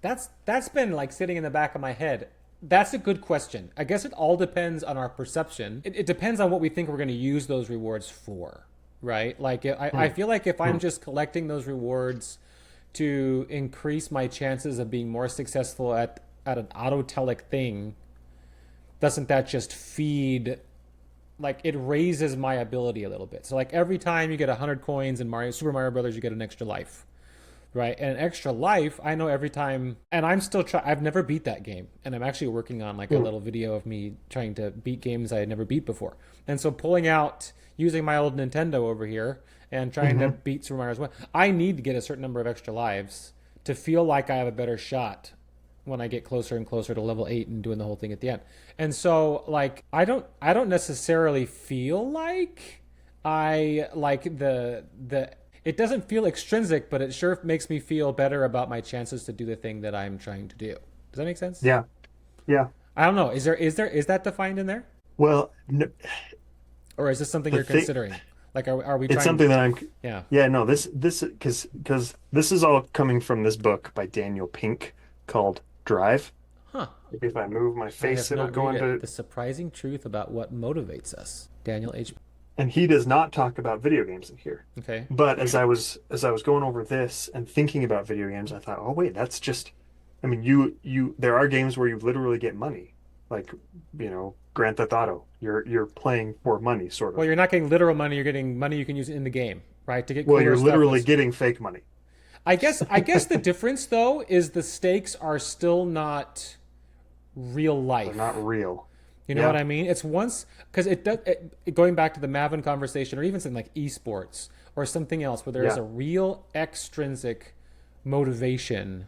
[SPEAKER 2] That's been like sitting in the back of my head. That's a good question. I guess it all depends on our perception. It depends on what we think we're going to use those rewards for, right? Like I
[SPEAKER 1] Hmm.
[SPEAKER 2] feel like if I'm
[SPEAKER 1] Hmm.
[SPEAKER 2] just collecting those rewards to increase my chances of being more successful at an autotelic thing, doesn't that just feed, like it raises my ability a little bit? So like every time you get 100 coins in Mario Super Mario Brothers, you get an extra life, right? And an extra life, I know every time, and I'm still trying. I've never beat that game, and I'm actually working on like a
[SPEAKER 1] Hmm.
[SPEAKER 2] little video of me trying to beat games I had never beat before. And so pulling out, using my old Nintendo over here and trying to
[SPEAKER 1] Hmm.
[SPEAKER 2] beat Super Mario 1, I need to get a certain number of extra lives to feel like I have a better shot when I get closer and closer to level 8 and doing the whole thing at the end. And so like I don't necessarily feel like I like the it doesn't feel extrinsic, but it sure makes me feel better about my chances to do the thing that I'm trying to do. Does that make sense?
[SPEAKER 1] Yeah. Yeah.
[SPEAKER 2] I don't know. Is that defined in there?
[SPEAKER 1] Well, no,
[SPEAKER 2] Or is this something
[SPEAKER 1] the
[SPEAKER 2] you're
[SPEAKER 1] thing
[SPEAKER 2] considering? Like are we
[SPEAKER 1] it's
[SPEAKER 2] trying to,
[SPEAKER 1] something that I'm
[SPEAKER 2] yeah.
[SPEAKER 1] yeah, no, this because this is all coming from this book by Daniel Pink called Drive.
[SPEAKER 2] Huh.
[SPEAKER 1] Maybe if I move my
[SPEAKER 2] I
[SPEAKER 1] face,
[SPEAKER 2] have
[SPEAKER 1] it'll
[SPEAKER 2] not
[SPEAKER 1] go
[SPEAKER 2] read it.
[SPEAKER 1] into.
[SPEAKER 2] The surprising truth about what motivates us. Daniel H.
[SPEAKER 1] And he does not talk about video games in here.
[SPEAKER 2] Okay.
[SPEAKER 1] But as I was going over this and thinking about video games, I thought, oh wait, that's just. I mean, you there are games where you literally get money, like Grand Theft Auto. You're playing for money, sort
[SPEAKER 2] Well,
[SPEAKER 1] of.
[SPEAKER 2] you're not getting literal money. You're getting money you can use in the game, right? To get
[SPEAKER 1] Well,
[SPEAKER 2] cooler
[SPEAKER 1] you're
[SPEAKER 2] stuff.
[SPEAKER 1] literally
[SPEAKER 2] With
[SPEAKER 1] getting fake money.
[SPEAKER 2] I guess the difference though is the stakes are still not real
[SPEAKER 1] They're
[SPEAKER 2] life.
[SPEAKER 1] not real.
[SPEAKER 2] You know what
[SPEAKER 1] Yeah,
[SPEAKER 2] I mean? It's once because going back to the Mavin conversation, or even something like esports or something else, where there is
[SPEAKER 1] yeah,
[SPEAKER 2] a real extrinsic motivation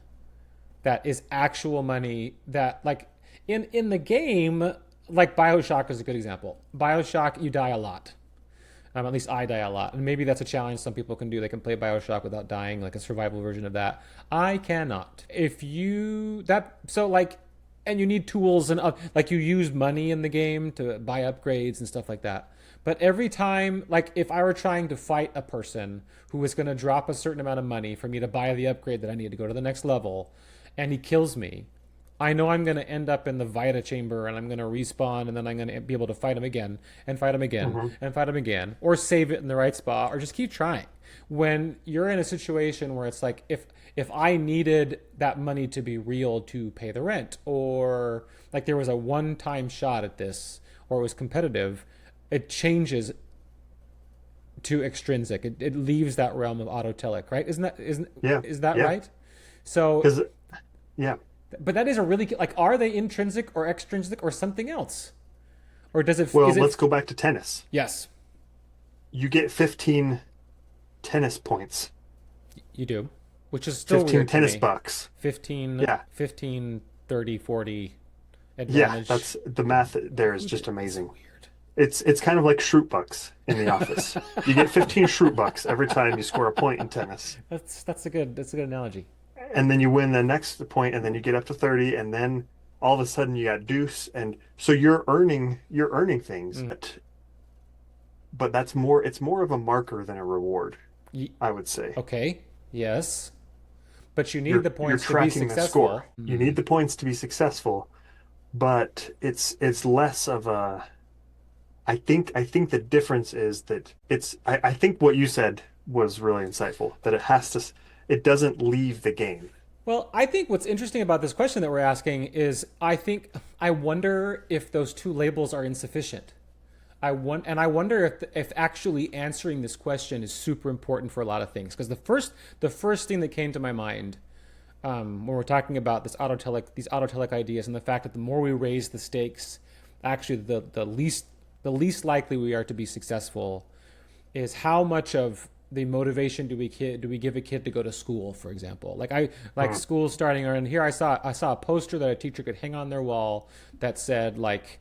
[SPEAKER 2] that is actual money that like in the game, like BioShock is a good example. BioShock, you die a lot. At least I die a lot, and maybe that's a challenge some people can do. They can play BioShock without dying, like a survival version of that. I cannot. If you that so like, and you need tools and like you use money in the game to buy upgrades and stuff like that. But every time, like if I were trying to fight a person who was going to drop a certain amount of money for me to buy the upgrade that I need to go to the next level, and he kills me, I know I'm going to end up in the Vita chamber and I'm going to respawn and then I'm going to be able to fight him again and fight him again
[SPEAKER 1] hmm
[SPEAKER 2] and fight him again or save it in the right spot or just keep trying. When you're in a situation where it's like if I needed that money to be real to pay the rent or like there was a one-time shot at this or it was competitive, it changes to extrinsic. It leaves that realm of autotelic, right? Isn't that isn't
[SPEAKER 1] yeah,
[SPEAKER 2] is that
[SPEAKER 1] yeah.
[SPEAKER 2] right? So
[SPEAKER 1] Because yeah.
[SPEAKER 2] but that is a really like, are they intrinsic or extrinsic or something else? Or does it,
[SPEAKER 1] Well,
[SPEAKER 2] is
[SPEAKER 1] let's
[SPEAKER 2] it,
[SPEAKER 1] go back to tennis.
[SPEAKER 2] yes,
[SPEAKER 1] You get 15 tennis points,
[SPEAKER 2] you do, which is still
[SPEAKER 1] 15
[SPEAKER 2] weird to
[SPEAKER 1] tennis
[SPEAKER 2] me.
[SPEAKER 1] bucks.
[SPEAKER 2] 15,
[SPEAKER 1] Yeah,
[SPEAKER 2] 15, 30, 40
[SPEAKER 1] yeah.
[SPEAKER 2] advantage.
[SPEAKER 1] That's the math there is
[SPEAKER 2] Who
[SPEAKER 1] just
[SPEAKER 2] did, that's
[SPEAKER 1] amazing.
[SPEAKER 2] weird.
[SPEAKER 1] It's kind of like Shroot Bucks in the office. You get 15 Shroot Bucks every time you score a point in tennis.
[SPEAKER 2] That's a good analogy.
[SPEAKER 1] And then you win the next point, and then you get up to 30, and then all of a sudden you got deuce, and so you're earning things,
[SPEAKER 2] Mm.
[SPEAKER 1] but that's more it's more of a marker than a reward, I would say.
[SPEAKER 2] Okay, yes, but you need
[SPEAKER 1] You're
[SPEAKER 2] the
[SPEAKER 1] you're
[SPEAKER 2] points to be
[SPEAKER 1] tracking the score.
[SPEAKER 2] successful.
[SPEAKER 1] You need the points to be successful, but it's less of a I think the difference is that I think what you said was really insightful, that it doesn't leave the game.
[SPEAKER 2] Well, I think what's interesting about this question that we're asking is I wonder if those two labels are insufficient. I wonder if actually answering this question is super important for a lot of things. Because the first thing that came to my mind when we're talking about these autotelic ideas, and the fact that the more we raise the stakes, actually the least likely we are to be successful, is how much of the motivation do we give a kid to go to school, for example. Like
[SPEAKER 1] Mm.
[SPEAKER 2] school starting, and here I saw a poster that a teacher could hang on their wall that said, like,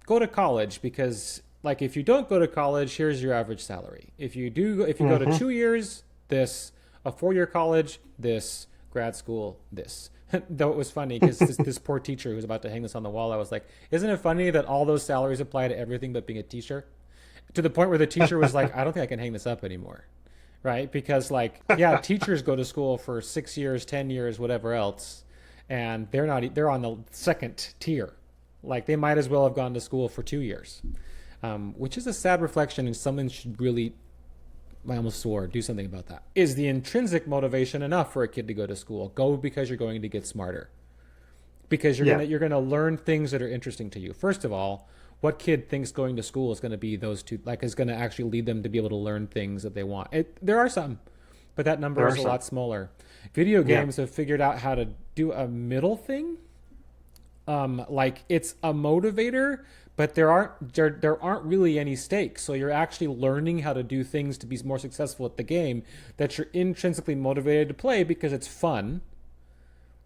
[SPEAKER 2] go to college, because, like, if you don't go to college, here's your average salary. If you go to
[SPEAKER 1] Hmm.
[SPEAKER 2] 2 years, this, a 4 year college, this, grad school, this. Though it was funny because this poor teacher who was about to hang this on the wall, I was like, isn't it funny that all those salaries apply to everything but being a teacher? To the point where the teacher was like, I don't think I can hang this up anymore. Right? Because, like, yeah, teachers go to school for 6 years, 10 years, whatever else, and they're on the second tier. Like, they might as well have gone to school for 2 years, which is a sad reflection, and someone should really, I almost swore, do something about that. Is the intrinsic motivation enough for a kid to go to school? Go because you're going to get smarter, because you're
[SPEAKER 1] Yeah,
[SPEAKER 2] gonna learn things that are interesting to you. First of all, what kid thinks going to school is going to be those two, like, is going to actually lead them to be able to learn things that they want? There are some, but that number
[SPEAKER 1] there are
[SPEAKER 2] is a
[SPEAKER 1] some.
[SPEAKER 2] lot smaller. Video
[SPEAKER 1] Yeah.
[SPEAKER 2] games have figured out how to do a middle thing. Like, it's a motivator, but there aren't really any stakes. So you're actually learning how to do things to be more successful at the game that you're intrinsically motivated to play because it's fun,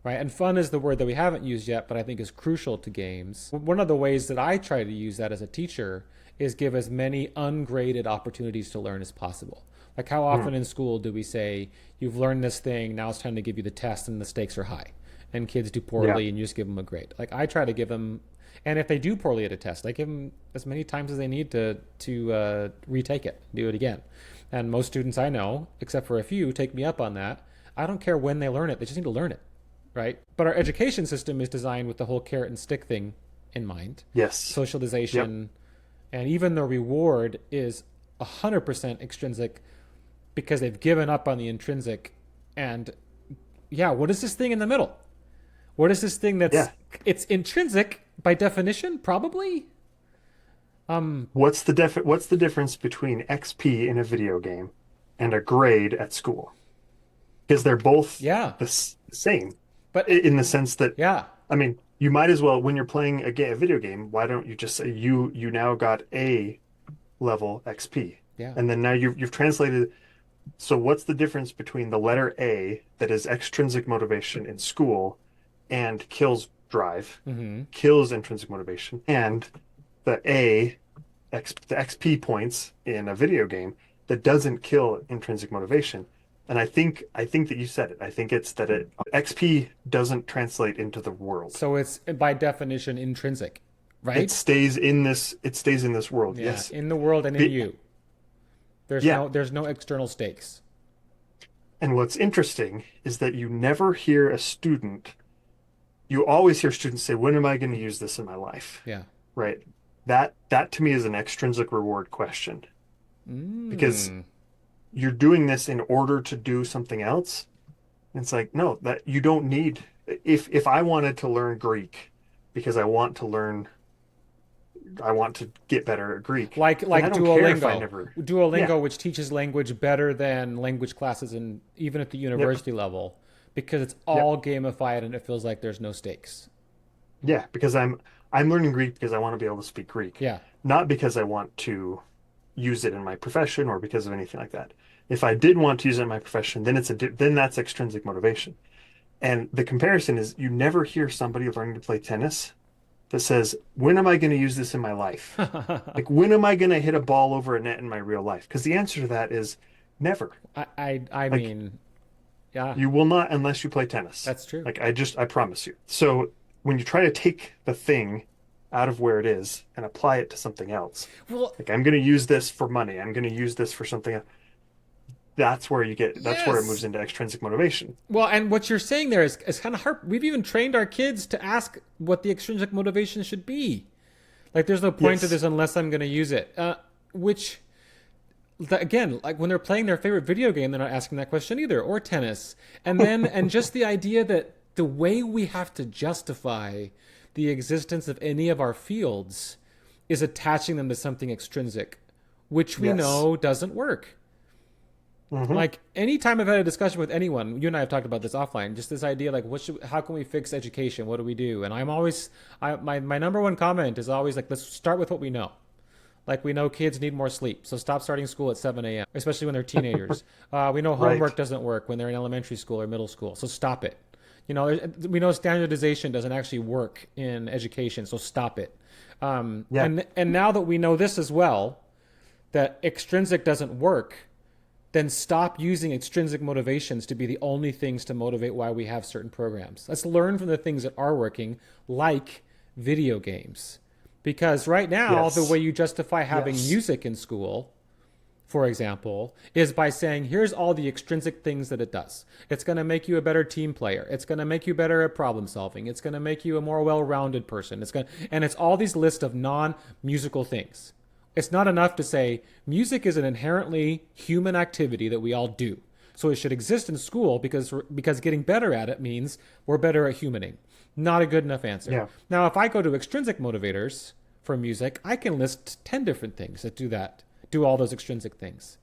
[SPEAKER 2] right? And fun is the word that we haven't used yet, but I think is crucial to games. One of the ways that I try to use that as a teacher is give as many ungraded opportunities to learn as possible. Like, how
[SPEAKER 1] Mm.
[SPEAKER 2] often in school do we say, you've learned this thing, now it's time to give you the test, and the stakes are high, and kids do
[SPEAKER 1] Yeah.
[SPEAKER 2] poorly, and you just give them a grade? Like, I try to give them, and if they do poorly at a test, I give them as many times as they need to retake it, do it again. And most students I know, except for a few, take me up on that. I don't care when they learn it; they just need to learn it, right? But our education system is designed with the whole carrot and stick thing in mind.
[SPEAKER 1] Yes. Yep.
[SPEAKER 2] Socialization, and even the reward is 100% extrinsic because they've given up on the intrinsic. And yeah, what is this thing in the middle? What is this thing
[SPEAKER 1] Yeah.
[SPEAKER 2] it's intrinsic by definition, probably?
[SPEAKER 1] What's the difference between XP in a video game and a grade at school? Because they're both
[SPEAKER 2] Yeah,
[SPEAKER 1] the same
[SPEAKER 2] but
[SPEAKER 1] in the sense that,
[SPEAKER 2] yeah.
[SPEAKER 1] I mean, you might as well, when you're playing a video game, why don't you just say you now got A level XP,
[SPEAKER 2] Yeah.
[SPEAKER 1] and then now you've translated. So what's the difference between the letter A that is extrinsic motivation in school and kills drive,
[SPEAKER 2] Mm-hmm.
[SPEAKER 1] kills intrinsic motivation, and the the XP points in a video game that doesn't kill intrinsic motivation? And I think that you said it. I think it's that XP doesn't translate into the world.
[SPEAKER 2] So it's by definition intrinsic,
[SPEAKER 1] It
[SPEAKER 2] right?
[SPEAKER 1] stays in this world.
[SPEAKER 2] Yeah,
[SPEAKER 1] Yes.
[SPEAKER 2] in the world and in
[SPEAKER 1] Be-
[SPEAKER 2] you. There's
[SPEAKER 1] yeah.
[SPEAKER 2] no external stakes.
[SPEAKER 1] And what's interesting is that you always hear students say, when am I going to use this in my life?
[SPEAKER 2] Yeah.
[SPEAKER 1] Right. That to me is an extrinsic reward question, because
[SPEAKER 2] Mm.
[SPEAKER 1] you're doing this in order to do something else. And it's like, no, that you don't need. If I wanted to learn Greek because I want to get better at Greek,
[SPEAKER 2] Like
[SPEAKER 1] then I don't care if I
[SPEAKER 2] Duolingo.
[SPEAKER 1] never. Yeah.
[SPEAKER 2] Duolingo, which teaches language better than language classes, and even at the
[SPEAKER 1] Yep.
[SPEAKER 2] university level, because it's
[SPEAKER 1] Yep.
[SPEAKER 2] all gamified and it feels like there's no stakes.
[SPEAKER 1] Yeah, because I'm learning Greek because I want to be able to speak Greek,
[SPEAKER 2] Yeah.
[SPEAKER 1] not because I want to use it in my profession or because of anything like that. If I did want to use it in my profession, then that's extrinsic motivation. And the comparison is, you never hear somebody learning to play tennis that says, "When am I going to use this in my life?
[SPEAKER 2] I,
[SPEAKER 1] Like, when am I going to hit a ball over a net in my real life?" Because the answer to that is never.
[SPEAKER 2] I
[SPEAKER 1] Like,
[SPEAKER 2] mean, yeah,
[SPEAKER 1] you will not unless you play tennis.
[SPEAKER 2] that's true.
[SPEAKER 1] Like, I promise you. So when you try to take the thing out of where it is and apply it to something else,
[SPEAKER 2] Well,
[SPEAKER 1] like, I'm going to use this for money, I'm going to use this for something else, that's where it moves
[SPEAKER 2] yes.
[SPEAKER 1] into extrinsic motivation.
[SPEAKER 2] Well, and what you're saying there is kind of hard. We've even trained our kids to ask what the extrinsic motivation should be. Like, there's no point to
[SPEAKER 1] Yes.
[SPEAKER 2] this unless I'm going to use it. Which, again, like when they're playing their favorite video game, they're not asking that question either, or tennis. And just the idea that the way we have to justify the existence of any of our fields is attaching them to something extrinsic, which we
[SPEAKER 1] Yes.
[SPEAKER 2] know doesn't work.
[SPEAKER 1] Hmm.
[SPEAKER 2] Like anytime I've had a discussion with anyone, you and I have talked about this offline, just this idea like how can we fix education? What do we do? And I'm always my number one comment is always like, let's start with what we know. Like we know kids need more sleep, so stop starting school at 7 a.m., especially when they're teenagers. We know
[SPEAKER 1] Right.
[SPEAKER 2] homework doesn't work when they're in elementary school or middle school, so stop it. You know, we know standardization doesn't actually work in education, so stop it.
[SPEAKER 1] Yeah.
[SPEAKER 2] And now that we know this as well, that extrinsic doesn't work, then stop using extrinsic motivations to be the only things to motivate why we have certain programs. Let's learn from the things that are working, like video games. Because right now, the way
[SPEAKER 1] Yes.
[SPEAKER 2] you justify having
[SPEAKER 1] Yes.
[SPEAKER 2] music in school, for example, is by saying, here's all the extrinsic things that it does. It's going to make you a better team player. It's going to make you better at problem solving. It's going to make you a more well-rounded person. And it's all these lists of non-musical things. It's not enough to say music is an inherently human activity that we all do. So it should exist in school because getting better at it means we're better at humaning. Not a good enough answer.
[SPEAKER 1] Yeah.
[SPEAKER 2] Now, if I go to extrinsic motivators for music, I can list 10 different things that do that, do all those extrinsic things.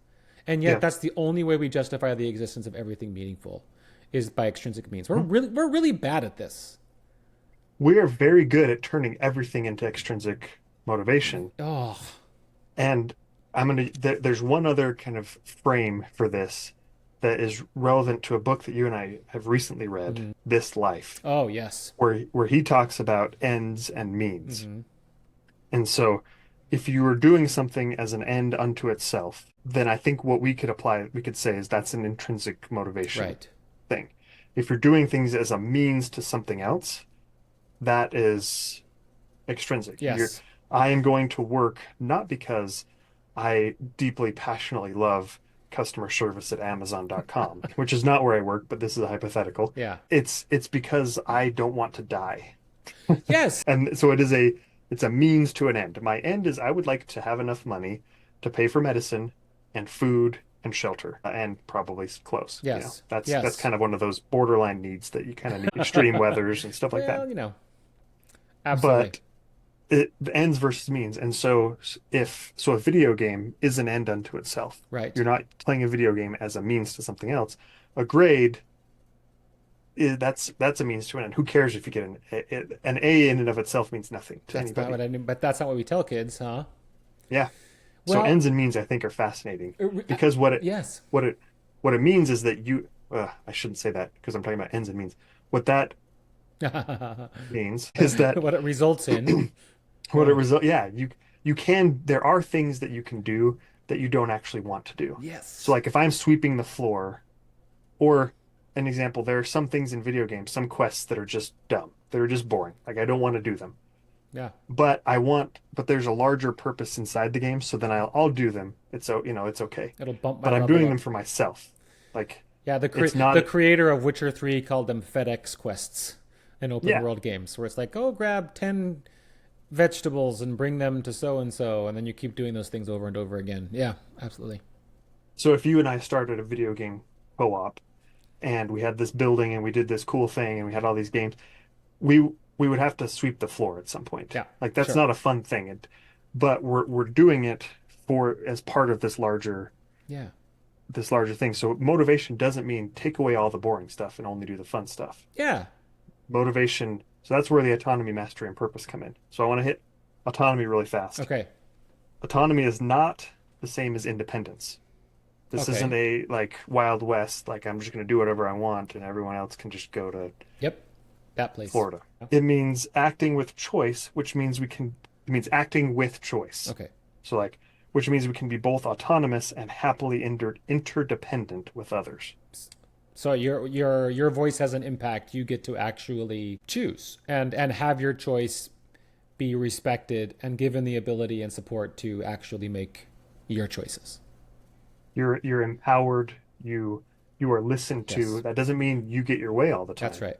[SPEAKER 2] And yet
[SPEAKER 1] Yeah.
[SPEAKER 2] that's the only way we justify the existence of everything meaningful is by extrinsic means. We're
[SPEAKER 1] Mhm.
[SPEAKER 2] really bad at this.
[SPEAKER 1] We are very good at turning everything into extrinsic motivation.
[SPEAKER 2] Oh,
[SPEAKER 1] And there's one other kind of frame for this that is relevant to a book that you and I have recently read,
[SPEAKER 2] mm-hmm.
[SPEAKER 1] This Life,
[SPEAKER 2] Oh, yes.
[SPEAKER 1] where he talks about ends and means.
[SPEAKER 2] Mm-hmm.
[SPEAKER 1] And so if you were doing something as an end unto itself, then I think what we could say is that's an intrinsic motivation
[SPEAKER 2] Right.
[SPEAKER 1] thing. If you're doing things as a means to something else, that is extrinsic.
[SPEAKER 2] Yes.
[SPEAKER 1] I am going to work not because I deeply passionately love customer service at Amazon.com, which is not where I work, but this is a hypothetical.
[SPEAKER 2] Yeah.
[SPEAKER 1] It's because I don't want to die.
[SPEAKER 2] Yes.
[SPEAKER 1] And so it's a means to an end. My end is I would like to have enough money to pay for medicine and food and shelter and probably clothes.
[SPEAKER 2] Yes.
[SPEAKER 1] That's
[SPEAKER 2] Yes.
[SPEAKER 1] kind of one of those borderline needs that you kind of need extreme weathers and stuff like that.
[SPEAKER 2] Well, absolutely.
[SPEAKER 1] But it ends versus means. And so if a video game is an end unto itself,
[SPEAKER 2] Right.
[SPEAKER 1] you're not playing a video game as a means to something else. A grade that's a means to an end. Who cares if you get an A in and of itself means nothing to
[SPEAKER 2] That's not
[SPEAKER 1] anybody.
[SPEAKER 2] what I mean, but that's not what we tell kids, huh?
[SPEAKER 1] Yeah. So
[SPEAKER 2] Well,
[SPEAKER 1] ends and means I think are fascinating because
[SPEAKER 2] yes.
[SPEAKER 1] what it what it means is that I shouldn't say that because I'm talking about ends and means. What that means is that
[SPEAKER 2] What it results in.
[SPEAKER 1] what it result yeah, you can there are things that you can do that you don't actually want to do. So
[SPEAKER 2] Yes.
[SPEAKER 1] like if I'm sweeping the floor or an example, there are some things in video games, some quests that are just dumb. They're just boring. Like I don't want to do them.
[SPEAKER 2] Yeah.
[SPEAKER 1] But there's a larger purpose inside the game, so then I'll do them. It's okay.
[SPEAKER 2] It'll bump my
[SPEAKER 1] But I'm
[SPEAKER 2] level
[SPEAKER 1] doing them
[SPEAKER 2] up.
[SPEAKER 1] for myself. Like
[SPEAKER 2] Yeah,
[SPEAKER 1] it's
[SPEAKER 2] the
[SPEAKER 1] not,
[SPEAKER 2] creator of Witcher 3 called them FedEx quests in open
[SPEAKER 1] yeah.
[SPEAKER 2] world games, where it's like, go grab 10 vegetables and bring them to so and so, and then you keep doing those things over and over again. Yeah, absolutely.
[SPEAKER 1] So if you and I started a video game co-op and we had this building and we did this cool thing and we had all these games, we we would have to sweep the floor at some point.
[SPEAKER 2] Yeah,
[SPEAKER 1] Like that's
[SPEAKER 2] sure.
[SPEAKER 1] not a fun thing. But we're doing it for as part of
[SPEAKER 2] Yeah.
[SPEAKER 1] this larger thing. So motivation doesn't mean take away all the boring stuff and only do the fun stuff.
[SPEAKER 2] Yeah.
[SPEAKER 1] Motivation, so that's where the autonomy, mastery, and purpose come in. So I want to hit autonomy really fast.
[SPEAKER 2] Okay.
[SPEAKER 1] Autonomy is not the same as independence. This isn't
[SPEAKER 2] Okay.
[SPEAKER 1] a like Wild West, like I'm just going to do whatever I want and everyone else can just go to
[SPEAKER 2] Yep. That place.
[SPEAKER 1] Florida. It means acting with choice, which means it means acting with choice.
[SPEAKER 2] Okay.
[SPEAKER 1] So like, which means we can be both autonomous and happily interdependent with others.
[SPEAKER 2] So your voice has an impact. You get to actually choose and have your choice be respected and given the ability and support to actually make your choices.
[SPEAKER 1] You're empowered. You are listened to.
[SPEAKER 2] Yes.
[SPEAKER 1] That doesn't mean you get your way all the
[SPEAKER 2] That's
[SPEAKER 1] time,
[SPEAKER 2] right.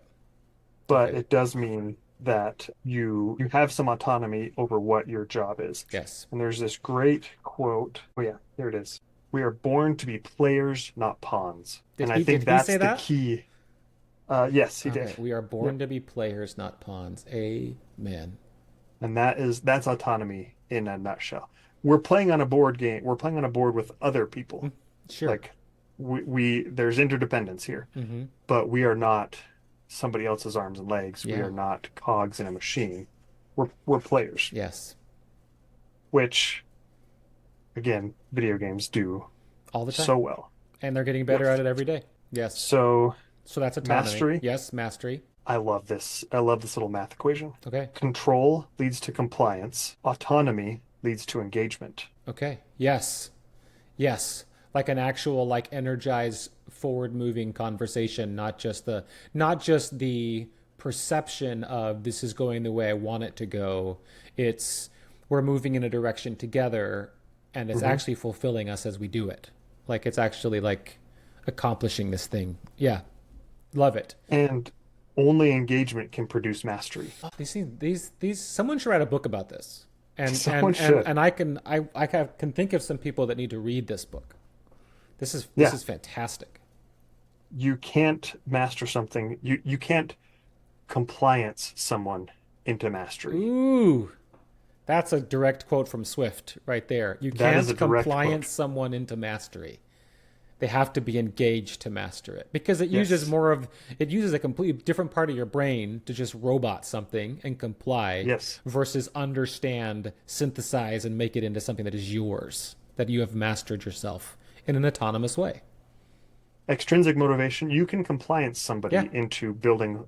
[SPEAKER 1] but
[SPEAKER 2] Okay.
[SPEAKER 1] it does mean that you have some autonomy over what your job is.
[SPEAKER 2] Yes.
[SPEAKER 1] And there's this great quote. Oh yeah, there it is. We are born to be players, not pawns.
[SPEAKER 2] Did
[SPEAKER 1] And I
[SPEAKER 2] he did
[SPEAKER 1] think
[SPEAKER 2] he say
[SPEAKER 1] that's the
[SPEAKER 2] that?
[SPEAKER 1] key. Yes, he did.
[SPEAKER 2] Okay. We are born
[SPEAKER 1] Yep.
[SPEAKER 2] to be players, not pawns. Amen.
[SPEAKER 1] And that's autonomy in a nutshell. We're playing on a board game. We're playing on a board with other people.
[SPEAKER 2] Mm, sure.
[SPEAKER 1] Like we there's interdependence here,
[SPEAKER 2] Mm-hmm.
[SPEAKER 1] but we are not somebody else's arms and legs. We
[SPEAKER 2] Yeah.
[SPEAKER 1] are not cogs in a machine. We're players,
[SPEAKER 2] Yes.
[SPEAKER 1] which again, video games do
[SPEAKER 2] All the time.
[SPEAKER 1] so well.
[SPEAKER 2] And they're getting better at
[SPEAKER 1] Yes.
[SPEAKER 2] it every day. Yes.
[SPEAKER 1] So
[SPEAKER 2] So that's autonomy.
[SPEAKER 1] mastery,
[SPEAKER 2] Yes, mastery.
[SPEAKER 1] I love this. I love this little math equation.
[SPEAKER 2] Okay.
[SPEAKER 1] Control leads to compliance. Autonomy leads to engagement.
[SPEAKER 2] Okay. Yes. Yes. Like an actual like energized forward moving conversation, not just the perception of this is going the way I want it to go. It's we're moving in a direction together and it's
[SPEAKER 1] Mhm.
[SPEAKER 2] actually fulfilling us as we do it. Like it's actually like accomplishing this thing. Yeah. Love it.
[SPEAKER 1] And only engagement can produce mastery.
[SPEAKER 2] These someone should write a book about this. And
[SPEAKER 1] Someone should.
[SPEAKER 2] I can think of some people that need to read this book. This
[SPEAKER 1] Yeah,
[SPEAKER 2] is fantastic.
[SPEAKER 1] you can't master something. You can't compliance someone into mastery.
[SPEAKER 2] Ooh, that's a direct quote from Swift right there. You
[SPEAKER 1] That is a
[SPEAKER 2] can't
[SPEAKER 1] direct quote.
[SPEAKER 2] compliance someone into mastery. They have to be engaged to master it because
[SPEAKER 1] Yes.
[SPEAKER 2] it uses a completely different part of your brain to just robot something and comply
[SPEAKER 1] Yes.
[SPEAKER 2] versus understand, synthesize, and make it into something that is yours, that you have mastered yourself in an autonomous way.
[SPEAKER 1] Extrinsic motivation, you can compliance
[SPEAKER 2] Yeah.
[SPEAKER 1] somebody into building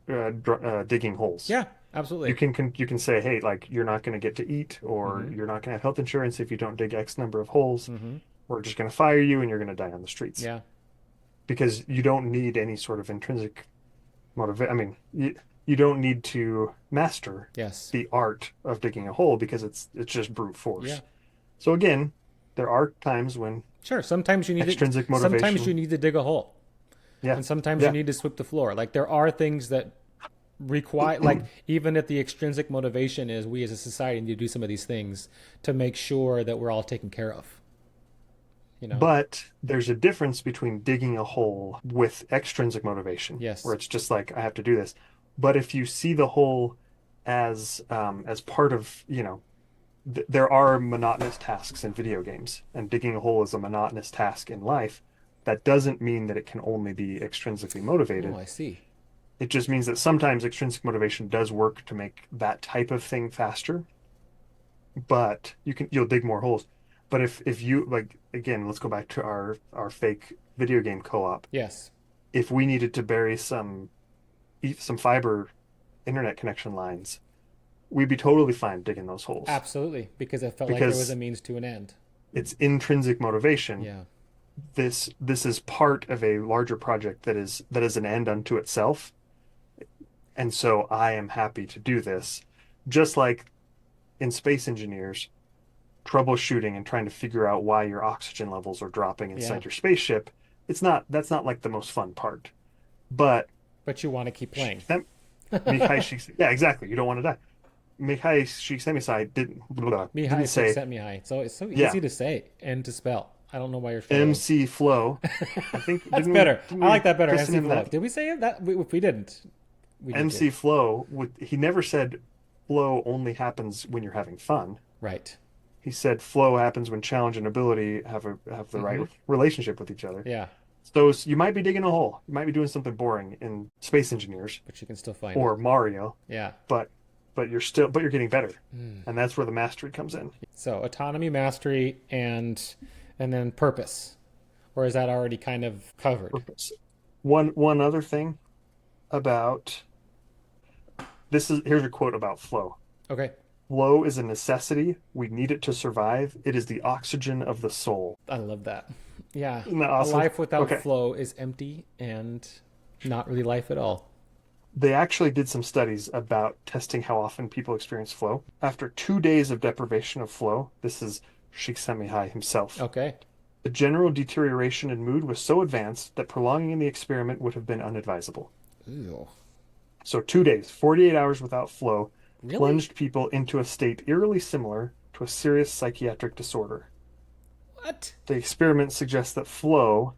[SPEAKER 1] digging holes.
[SPEAKER 2] Yeah,
[SPEAKER 1] You
[SPEAKER 2] absolutely.
[SPEAKER 1] can say, hey, like you're not going to get to eat, or
[SPEAKER 2] Mm-hmm.
[SPEAKER 1] you're not going to have health insurance if you don't dig X number of holes.
[SPEAKER 2] Mm-hmm.
[SPEAKER 1] We're just going to fire you, and you're going to die on the streets
[SPEAKER 2] Yeah.
[SPEAKER 1] because you don't need any sort of intrinsic motivation. I mean, you don't need to master
[SPEAKER 2] Yes.
[SPEAKER 1] the art of digging a hole because it's just brute
[SPEAKER 2] Yeah.
[SPEAKER 1] force. So again, there are times when
[SPEAKER 2] Sure. Sometimes you need it.
[SPEAKER 1] extrinsic
[SPEAKER 2] Sometimes you
[SPEAKER 1] motivation,
[SPEAKER 2] need to dig a hole,
[SPEAKER 1] yeah,
[SPEAKER 2] and sometimes you
[SPEAKER 1] yeah,
[SPEAKER 2] need to sweep the floor. Like there are things that require, like even if the extrinsic motivation is we as a society need to do some of these things to make sure that we're all taken care of. You know.
[SPEAKER 1] but there's a difference between digging a hole with extrinsic motivation, where
[SPEAKER 2] Yes.
[SPEAKER 1] it's just like I have to do this. But if you see the hole as part of, there are monotonous tasks in video games, and digging a hole is a monotonous task in life. That doesn't mean that it can only be extrinsically
[SPEAKER 2] Oh,
[SPEAKER 1] motivated.
[SPEAKER 2] I see.
[SPEAKER 1] It just means that sometimes extrinsic motivation does work to make that type of thing faster, but you'll dig more holes. But if you like again, let's go back to our fake video game co-op.
[SPEAKER 2] Yes.
[SPEAKER 1] If we needed to bury some fiber internet connection lines, we'd be totally fine digging those holes
[SPEAKER 2] Absolutely, because it felt like there was a
[SPEAKER 1] because
[SPEAKER 2] means to an end.
[SPEAKER 1] it's intrinsic motivation.
[SPEAKER 2] Yeah.
[SPEAKER 1] This is part of a larger project that is an end unto itself. And so I am happy to do this. Just like in Space Engineers, troubleshooting and trying to figure out why your oxygen levels are dropping
[SPEAKER 2] Yeah.
[SPEAKER 1] inside your spaceship, that's not like the most fun part. But
[SPEAKER 2] But you want to keep playing.
[SPEAKER 1] Shiksem- Mihai yeah, exactly. You don't want to die. Mihai Csikszentmihalyi didn't
[SPEAKER 2] Mihai
[SPEAKER 1] say,
[SPEAKER 2] Csikszentmihalyi. So it's so
[SPEAKER 1] yeah,
[SPEAKER 2] easy to say and to spell. I don't know why you're struggling.
[SPEAKER 1] MC Flow. I think
[SPEAKER 2] That's
[SPEAKER 1] didn't we
[SPEAKER 2] better.
[SPEAKER 1] didn't
[SPEAKER 2] I
[SPEAKER 1] we
[SPEAKER 2] like that better.
[SPEAKER 1] christen
[SPEAKER 2] MC
[SPEAKER 1] him
[SPEAKER 2] Flow.
[SPEAKER 1] that?
[SPEAKER 2] Did we say it? That if we didn't, we need to.
[SPEAKER 1] MC Flow he never said flow only happens when you're having fun.
[SPEAKER 2] Right.
[SPEAKER 1] He said flow happens when challenge and ability have the
[SPEAKER 2] Mm-hmm.
[SPEAKER 1] right relationship with each other.
[SPEAKER 2] Yeah,
[SPEAKER 1] So you might be digging a hole. You might be doing something boring in Space Engineers
[SPEAKER 2] but you can still find it.
[SPEAKER 1] or Mario,
[SPEAKER 2] Yeah.
[SPEAKER 1] but you're getting better. And that's where the mastery comes in.
[SPEAKER 2] So autonomy, mastery, and then purpose, or is that already kind of covered?
[SPEAKER 1] Purpose. One other thing about here's a quote about flow.
[SPEAKER 2] Okay,
[SPEAKER 1] Flow is a necessity. We need it to survive. It is the oxygen of the soul.
[SPEAKER 2] I love that. Yeah,
[SPEAKER 1] Isn't that
[SPEAKER 2] a
[SPEAKER 1] awesome?
[SPEAKER 2] life without
[SPEAKER 1] Okay.
[SPEAKER 2] flow is empty and not really life at all.
[SPEAKER 1] They actually did some studies about testing how often people experience flow. After 2 days of deprivation of flow, this is Csikszentmihalyi himself,
[SPEAKER 2] Okay.
[SPEAKER 1] the general deterioration in mood was so advanced that prolonging the experiment would have been unadvisable.
[SPEAKER 2] Ooh.
[SPEAKER 1] So 2 days, 48 hours without flow,
[SPEAKER 2] Really?
[SPEAKER 1] plunged people into a state eerily similar to a serious psychiatric disorder.
[SPEAKER 2] What?
[SPEAKER 1] The experiment suggests that flow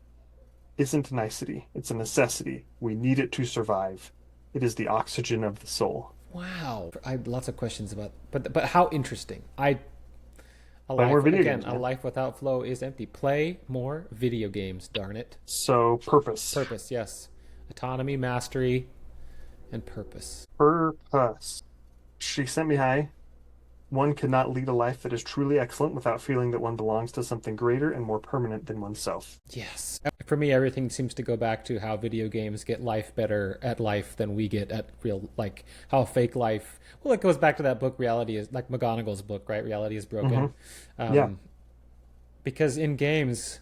[SPEAKER 1] isn't a nicety, it's a necessity. We need it to survive. It is the oxygen of the soul.
[SPEAKER 2] Wow. I had lots of questions about, but how interesting. I a
[SPEAKER 1] Play more
[SPEAKER 2] life
[SPEAKER 1] video
[SPEAKER 2] again.
[SPEAKER 1] games,
[SPEAKER 2] A
[SPEAKER 1] man.
[SPEAKER 2] life without flow is empty. Play more video games. Darn it.
[SPEAKER 1] So, purpose.
[SPEAKER 2] Purpose. Yes. Autonomy, mastery, and purpose.
[SPEAKER 1] Purpose. She sent me high. One cannot lead a life that is truly excellent without feeling that one belongs to something greater and more permanent than oneself.
[SPEAKER 2] Yes. For me, everything seems to go back to how video games get life better at life than we get at real, like how fake life. Well, it goes back to that book, Reality is like McGonagall's book, right? Reality is
[SPEAKER 1] Hmm.
[SPEAKER 2] broken.
[SPEAKER 1] Yeah.
[SPEAKER 2] Um, because in games,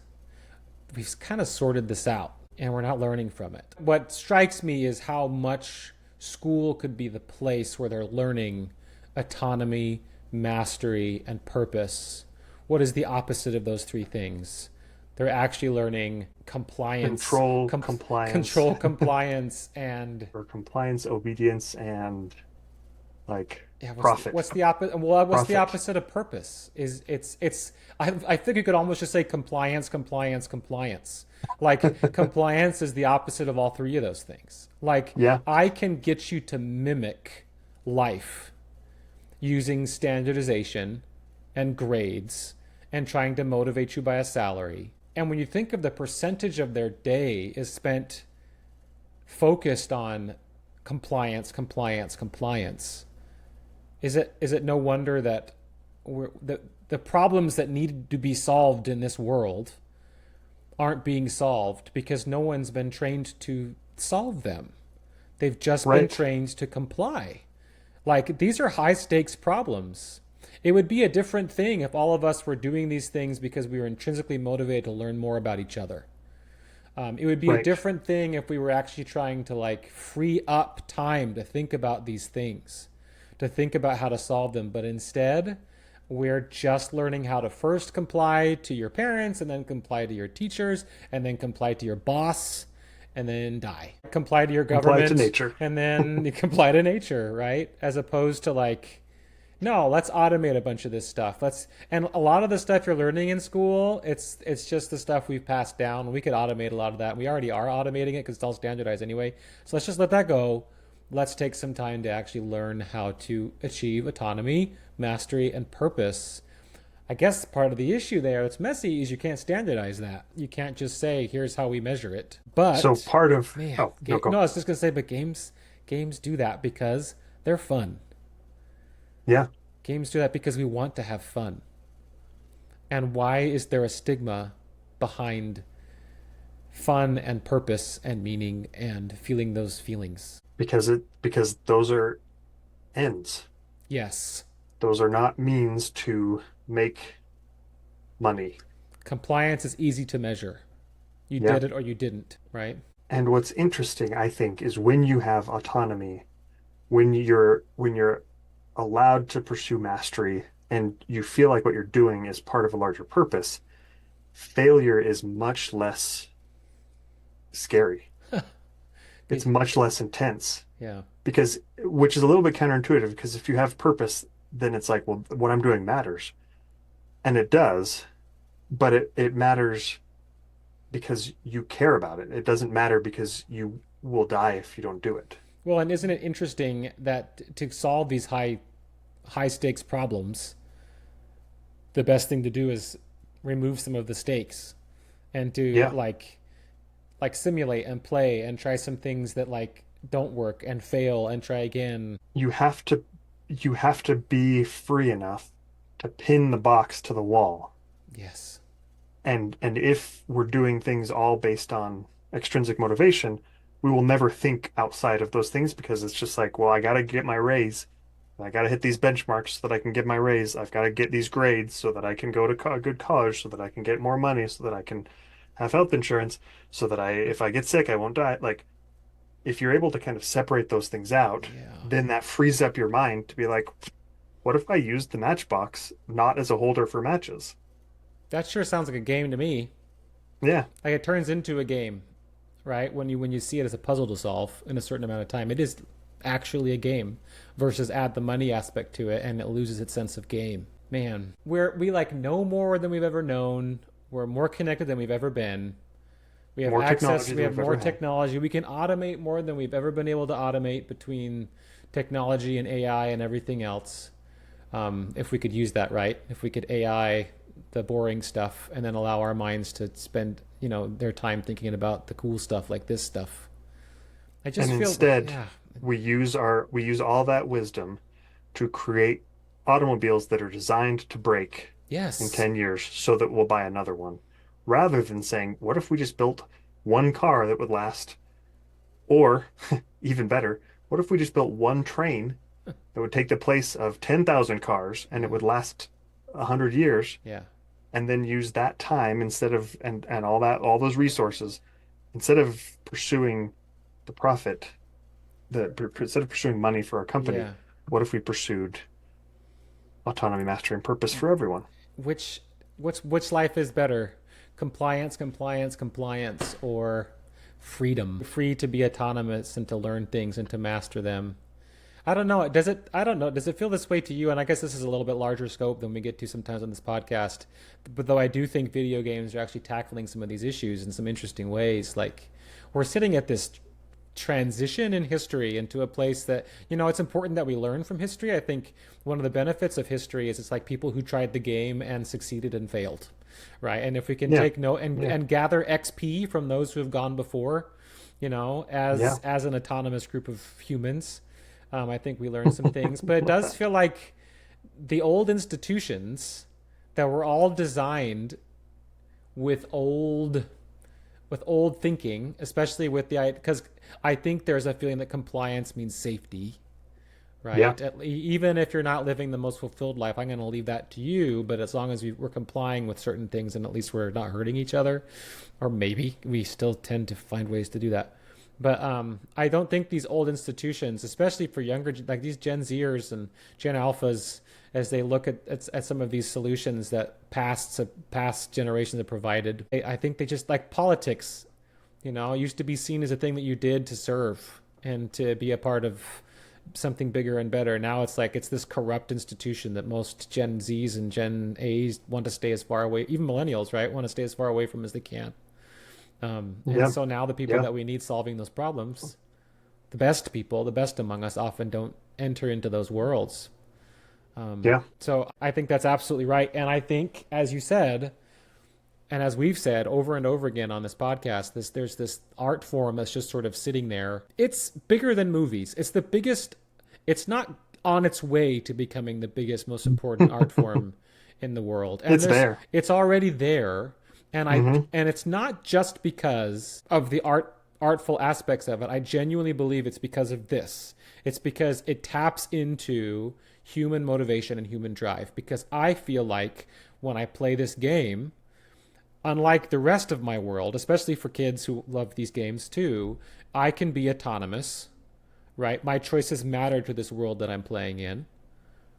[SPEAKER 2] we've kind of sorted this out and we're not learning from it. What strikes me is how much school could be the place where they're learning autonomy, mastery, and purpose. What is the opposite of those three things? They're actually learning compliance,
[SPEAKER 1] Control, compliance,
[SPEAKER 2] control, compliance, and
[SPEAKER 1] or compliance, obedience, and like
[SPEAKER 2] yeah,
[SPEAKER 1] profit.
[SPEAKER 2] what's the opposite? Well, what's the
[SPEAKER 1] Profit.
[SPEAKER 2] opposite of purpose? It's. I think you could almost just say compliance, compliance, compliance. Like compliance is the opposite of all three of those things. Like
[SPEAKER 1] Yeah.
[SPEAKER 2] I can get you to mimic life using standardization and grades and trying to motivate you by a salary. And when you think of the percentage of their day is spent focused on compliance, compliance, compliance, is it no wonder that the problems that need to be solved in this world aren't being solved because no one's been trained to solve them. They've just been
[SPEAKER 1] Right.
[SPEAKER 2] trained to comply. Like these are high stakes problems. It would be a different thing if all of us were doing these things because we were intrinsically motivated to learn more about each other. It would be a
[SPEAKER 1] Right.
[SPEAKER 2] different thing if we were actually trying to like free up time to think about these things, to think about how to solve them. But instead, we're just learning how to first comply to your parents and then comply to your teachers and then comply to your boss and then die. Comply to your
[SPEAKER 1] Comply to
[SPEAKER 2] government
[SPEAKER 1] nature.
[SPEAKER 2] and then you comply to nature, right? As opposed to like no, let's automate a bunch of this stuff. Let's and a lot of the stuff you're learning in school, it's just the stuff we've passed down. We could automate a lot of that. We already are automating it because it's all standardized anyway. So let's just let that go. Let's take some time to actually learn how to achieve autonomy, mastery, and purpose. I guess part of the issue there that's messy is you can't standardize that. You can't just say, here's how we measure it.
[SPEAKER 1] So
[SPEAKER 2] But
[SPEAKER 1] part of
[SPEAKER 2] man,
[SPEAKER 1] oh no
[SPEAKER 2] no,
[SPEAKER 1] go.
[SPEAKER 2] I was just gonna say, but games do that because they're fun.
[SPEAKER 1] Yeah.
[SPEAKER 2] Games do that because we want to have fun. And why is there a stigma behind fun and purpose and meaning and feeling those feelings?
[SPEAKER 1] Because those are ends.
[SPEAKER 2] Yes.
[SPEAKER 1] Those are not means to make money.
[SPEAKER 2] Compliance is easy to measure. You
[SPEAKER 1] Yeah.
[SPEAKER 2] did it or you didn't, right?
[SPEAKER 1] And what's interesting, I think, is when you have autonomy, when you're allowed to pursue mastery and you feel like what you're doing is part of a larger purpose, failure is much less scary. It's much less intense
[SPEAKER 2] Yeah.
[SPEAKER 1] because which is a little bit counterintuitive because if you have purpose, then it's like, well, what I'm doing matters. And it does, but it matters because you care about it. It doesn't matter because you will die if you don't do it.
[SPEAKER 2] Well, and isn't it interesting that to solve these high stakes problems, the best thing to do is remove some of the stakes and to
[SPEAKER 1] Yeah.
[SPEAKER 2] like simulate and play and try some things that like don't work and fail and try again.
[SPEAKER 1] You have to be free enough to pin the box to the wall.
[SPEAKER 2] Yes.
[SPEAKER 1] And if we're doing things all based on extrinsic motivation, we will never think outside of those things because it's just like, well, I got to get my raise. I got to hit these benchmarks so that I can get my raise. I've got to get these grades so that I can go to a good college, so that I can get more money, so that I can have health insurance, so that if I get sick, I won't die. Like, if you're able to kind of separate those things out,
[SPEAKER 2] Yeah.
[SPEAKER 1] then that frees up your mind to be like, what if I used the matchbox not as a holder for matches?
[SPEAKER 2] That sure sounds like a game to me.
[SPEAKER 1] Yeah,
[SPEAKER 2] Like it turns into a game, right? When you see it as a puzzle to solve in a certain amount of time. It is actually a game versus add the money aspect to it and it loses its sense of game. Man, we like know more than we've ever known. We're more connected than we've ever been. We have
[SPEAKER 1] More
[SPEAKER 2] access,
[SPEAKER 1] technology
[SPEAKER 2] we
[SPEAKER 1] than
[SPEAKER 2] have
[SPEAKER 1] we've
[SPEAKER 2] more
[SPEAKER 1] ever had.
[SPEAKER 2] technology. We can automate more than we've ever been able to automate between technology and AI and everything else. If we could use that right, if we could AI the boring stuff and then allow our minds to spend, their time thinking about the cool stuff like this stuff. I
[SPEAKER 1] And
[SPEAKER 2] just feel,
[SPEAKER 1] instead,
[SPEAKER 2] yeah,
[SPEAKER 1] we use all that wisdom to create automobiles that are designed to break in
[SPEAKER 2] yes,
[SPEAKER 1] 10 years so that we'll buy another one. Rather than saying, what if we just built one car that would last, or even better, what if we just built one train that would take the place of 10,000 cars and it
[SPEAKER 2] yeah,
[SPEAKER 1] would last 100 years
[SPEAKER 2] yeah,
[SPEAKER 1] and then use that time instead of and all those resources instead of pursuing the profit instead of pursuing money for our company,
[SPEAKER 2] yeah.
[SPEAKER 1] what if we pursued autonomy, mastery, and purpose for everyone?
[SPEAKER 2] Which, which life is better? Compliance, compliance, compliance, or freedom? Free to be autonomous and to learn things and to master them. I don't know. Does it? I don't know. Does it feel this way to you? And I guess this is a little bit larger scope than we get to sometimes on this podcast. But though I do think video games are actually tackling some of these issues in some interesting ways. Like we're sitting at this transition in history into a place that it's important that we learn from history. I think one of the benefits of history is it's like people who tried the game and succeeded and failed, right? And if we can
[SPEAKER 1] Yeah,
[SPEAKER 2] take note and
[SPEAKER 1] yeah,
[SPEAKER 2] gather XP from those who have gone before,
[SPEAKER 1] yeah.
[SPEAKER 2] as an autonomous group of humans, I think we learned some things. But it does feel like the old institutions that were all designed with old thinking, especially with the because I think there's a feeling that compliance means safety,
[SPEAKER 1] Yeah,
[SPEAKER 2] right? Even if you're not living the most fulfilled life, I'm going to leave that to you. But as long as we're complying with certain things and at least we're not hurting each other, or maybe we still tend to find ways to do that. But I don't think these old institutions, especially for younger, like these Gen Zers and Gen Alphas, as they look at some of these solutions that past generations have provided, I think they just like politics. It used to be seen as a thing that you did to serve and to be a part of something bigger and better. Now it's like it's this corrupt institution that most Gen Zs and Gen As want to stay as far away, even millennials, right, want to stay as far away from as they can. And
[SPEAKER 1] yeah,
[SPEAKER 2] so now the people
[SPEAKER 1] yeah,
[SPEAKER 2] that we need solving those problems, the best people, the best among us, often don't enter into those worlds.
[SPEAKER 1] yeah,
[SPEAKER 2] So I think that's absolutely right. And I think, as you said, and as we've said over and over again on this podcast, there's this art form that's just sort of sitting there. It's bigger than movies. It's the biggest. It's not on its way to becoming the biggest, most important art form in the world. And
[SPEAKER 1] it's there.
[SPEAKER 2] it's already there. And
[SPEAKER 1] Hmm.
[SPEAKER 2] it's not just because of the artful aspects of it. I genuinely believe it's because of this. It's because it taps into human motivation and human drive. Because I feel like when I play this game, unlike the rest of my world, especially for kids who love these games too, I can be autonomous, right? My choices matter to this world that I'm playing in,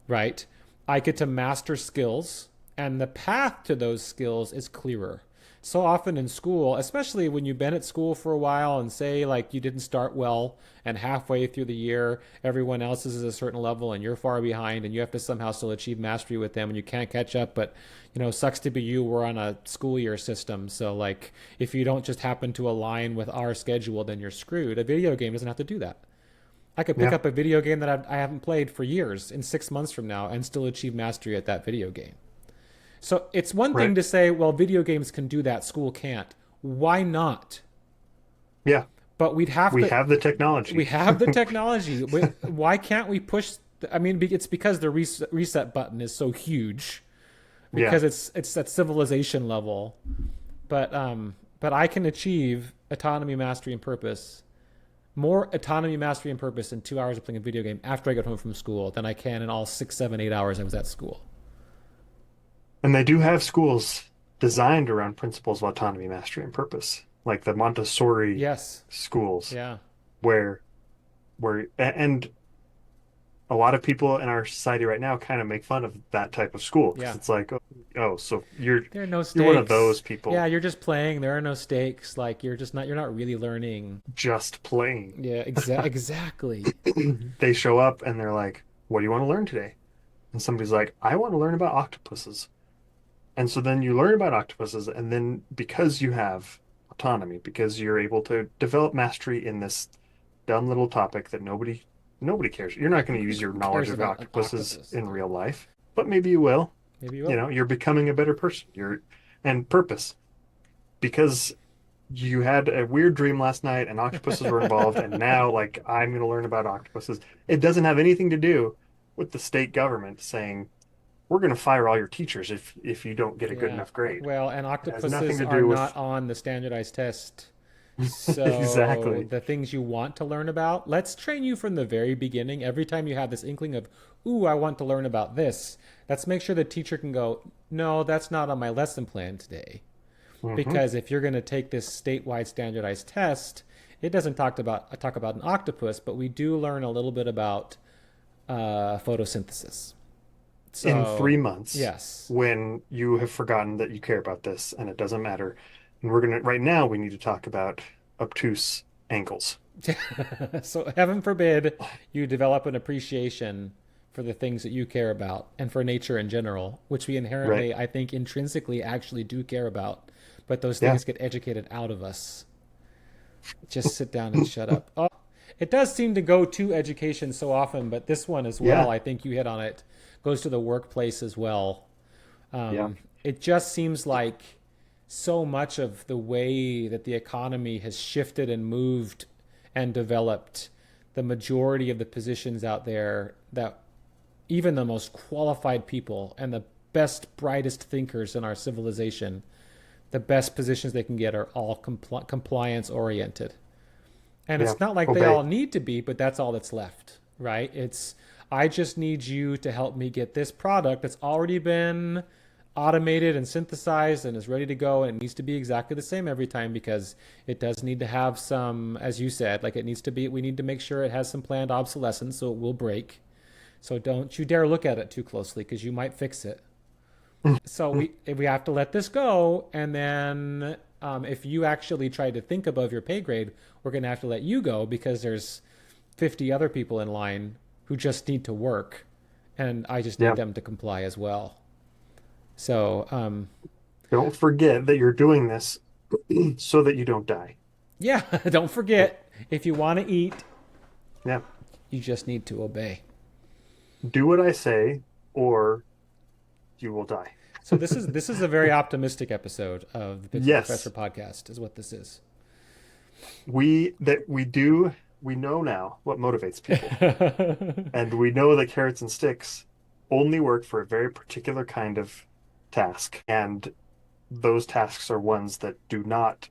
[SPEAKER 2] right? I get to master skills, and the path to those skills is clearer. So often in school, especially when you've been at school for a while and say like you didn't start well and halfway through the year everyone else is at a certain level and you're far behind and you have to somehow still achieve mastery with them and you can't catch up, but sucks to be you, we're on a school year system, so like if you don't just happen to align with our schedule then you're screwed. A video game doesn't have to do that. I could pick
[SPEAKER 1] Yeah,
[SPEAKER 2] up a video game that I haven't played for years in 6 months from now and still achieve mastery at that video game. So it's one thing
[SPEAKER 1] right.
[SPEAKER 2] to say, well, video games can do that, school can't. Why not?
[SPEAKER 1] Yeah,
[SPEAKER 2] But
[SPEAKER 1] we have the technology.
[SPEAKER 2] we have the technology. Why can't we push? I mean, it's because the reset button is so huge
[SPEAKER 1] Yeah,
[SPEAKER 2] because it's at civilization level. But I can achieve autonomy, mastery, and purpose, more autonomy, mastery, and purpose in 2 hours of playing a video game after I get home from school than I can in all 6, 7, 8 hours I was at school.
[SPEAKER 1] and they do have schools designed around principles of autonomy, mastery, and purpose, like the Montessori
[SPEAKER 2] Yes.
[SPEAKER 1] schools,
[SPEAKER 2] Yeah.
[SPEAKER 1] where and a lot of people in our society right now kind of make fun of that type of school because
[SPEAKER 2] Yeah.
[SPEAKER 1] it's like, oh, so you're
[SPEAKER 2] There are no
[SPEAKER 1] you're one of those
[SPEAKER 2] stakes. Yeah,
[SPEAKER 1] people
[SPEAKER 2] you're just playing. There are no stakes. Like you're not really learning.
[SPEAKER 1] just playing.
[SPEAKER 2] Yeah, exactly.
[SPEAKER 1] They show up and they're like, "What do you want to learn today?" And somebody's like, "I want to learn about octopuses." And so then you learn about octopuses, and then because you have autonomy, because you're able to develop mastery in this dumb little topic that nobody cares. You're not going to use your
[SPEAKER 2] Who
[SPEAKER 1] knowledge
[SPEAKER 2] cares
[SPEAKER 1] of
[SPEAKER 2] about an
[SPEAKER 1] octopuses
[SPEAKER 2] octopus?
[SPEAKER 1] in real life, but maybe you will.
[SPEAKER 2] Maybe you
[SPEAKER 1] You
[SPEAKER 2] will.
[SPEAKER 1] know, you're becoming a better person. You're and purpose because you had a weird dream last night and octopuses were involved, and now like I'm going to learn about octopuses. It doesn't have anything to do with the state government saying we're going to fire all your teachers if you don't get a good
[SPEAKER 2] Yeah.
[SPEAKER 1] enough grade.
[SPEAKER 2] Well, and
[SPEAKER 1] It has nothing
[SPEAKER 2] octopuses
[SPEAKER 1] to
[SPEAKER 2] are
[SPEAKER 1] do
[SPEAKER 2] not
[SPEAKER 1] with
[SPEAKER 2] on the standardized test. So
[SPEAKER 1] exactly.
[SPEAKER 2] the things you want to learn about, let's train you from the very beginning. Every time you have this inkling of, ooh, I want to learn about this, let's make sure the teacher can go, no, that's not on my lesson plan today.
[SPEAKER 1] Hmm.
[SPEAKER 2] Because if you're going to take this statewide standardized test, it doesn't talk about an octopus, but we do learn a little bit about photosynthesis.
[SPEAKER 1] In
[SPEAKER 2] So
[SPEAKER 1] 3 months,
[SPEAKER 2] yes.
[SPEAKER 1] when you have forgotten that you care about this and it doesn't matter, and we're gonna right now we need to talk about obtuse ankles.
[SPEAKER 2] So heaven forbid you develop an appreciation for the things that you care about and for nature in general, which we
[SPEAKER 1] Right?
[SPEAKER 2] inherently, I think, intrinsically actually do care about. But those
[SPEAKER 1] Yeah.
[SPEAKER 2] things get educated out of us. Just sit down and shut up. Oh, it does seem to go to education so often, but this one as well,
[SPEAKER 1] Yeah.
[SPEAKER 2] I think you hit on it, goes to the workplace as well.
[SPEAKER 1] Yeah.
[SPEAKER 2] It just seems like so much of the way that the economy has shifted and moved and developed, the majority of the positions out there that even the most qualified people and the best, brightest thinkers in our civilization, the best positions they can get are all compliance oriented. And
[SPEAKER 1] Yeah.
[SPEAKER 2] it's not like they all
[SPEAKER 1] Obey.
[SPEAKER 2] need to be, but that's all that's left, right? It's, I just need you to help me get this product that's already been automated and synthesized and is ready to go. And it needs to be exactly the same every time because it does need to have some, as you said, like it needs to be, we need to make sure it has some planned obsolescence so it will break. So don't you dare look at it too closely because you might fix it. So we have to let this go, and then if you actually try to think above your pay grade, we're going to have to let you go because there's 50 other people in line who just need to work, and I just need
[SPEAKER 1] Yeah.
[SPEAKER 2] them to comply as well. So
[SPEAKER 1] Don't forget that you're doing this so that you don't die.
[SPEAKER 2] yeah, don't forget if you want to eat,
[SPEAKER 1] Yeah.
[SPEAKER 2] you just need to obey.
[SPEAKER 1] Do what I say, or you will die.
[SPEAKER 2] So this is a very optimistic episode of the Pixel Professor
[SPEAKER 1] Yes.
[SPEAKER 2] podcast, is what this is.
[SPEAKER 1] We know now what motivates people. And we know that carrots and sticks only work for a very particular kind of task. And those tasks are ones that do not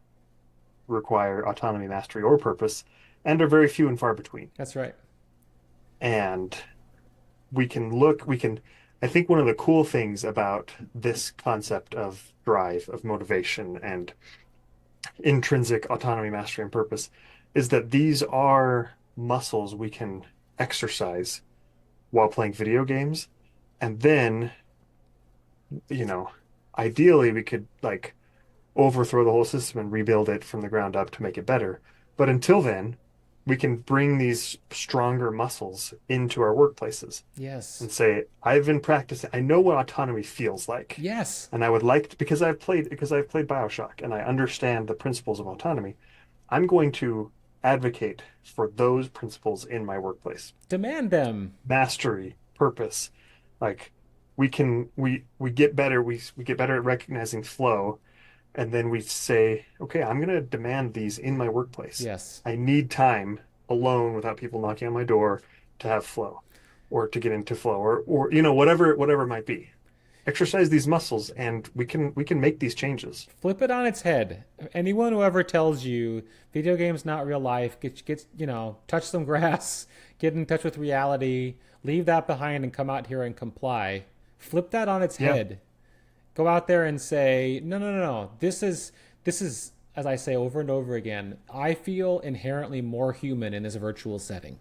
[SPEAKER 1] require autonomy, mastery, or purpose, and are very few and far between.
[SPEAKER 2] That's right.
[SPEAKER 1] And I think one of the cool things about this concept of drive, of motivation, and intrinsic autonomy, mastery, and purpose is that these are muscles we can exercise while playing video games. And then, you know, ideally we could like overthrow the whole system and rebuild it from the ground up to make it better. But until then, we can bring these stronger muscles into our workplaces
[SPEAKER 2] Yes.
[SPEAKER 1] and say, I've been practicing, I know what autonomy feels like.
[SPEAKER 2] Yes.
[SPEAKER 1] And I would like to, because I've played BioShock and I understand the principles of autonomy, I'm going to advocate for those principles in my workplace.
[SPEAKER 2] Demand them.
[SPEAKER 1] Mastery, purpose. Like we get better, we get better at recognizing flow, and then we say, okay, I'm going to demand these in my workplace.
[SPEAKER 2] Yes.
[SPEAKER 1] I need time alone without people knocking on my door to have flow or to get into flow or whatever it might be. Exercise these muscles and we can make these changes.
[SPEAKER 2] Flip it on its head. Anyone who ever tells you video games not real life, touch some grass, get in touch with reality, leave that behind and come out here and comply. Flip that on its
[SPEAKER 1] Yeah.
[SPEAKER 2] head. Go out there and say, no, no, no, no. This is as I say over and over again, I feel inherently more human in this virtual setting.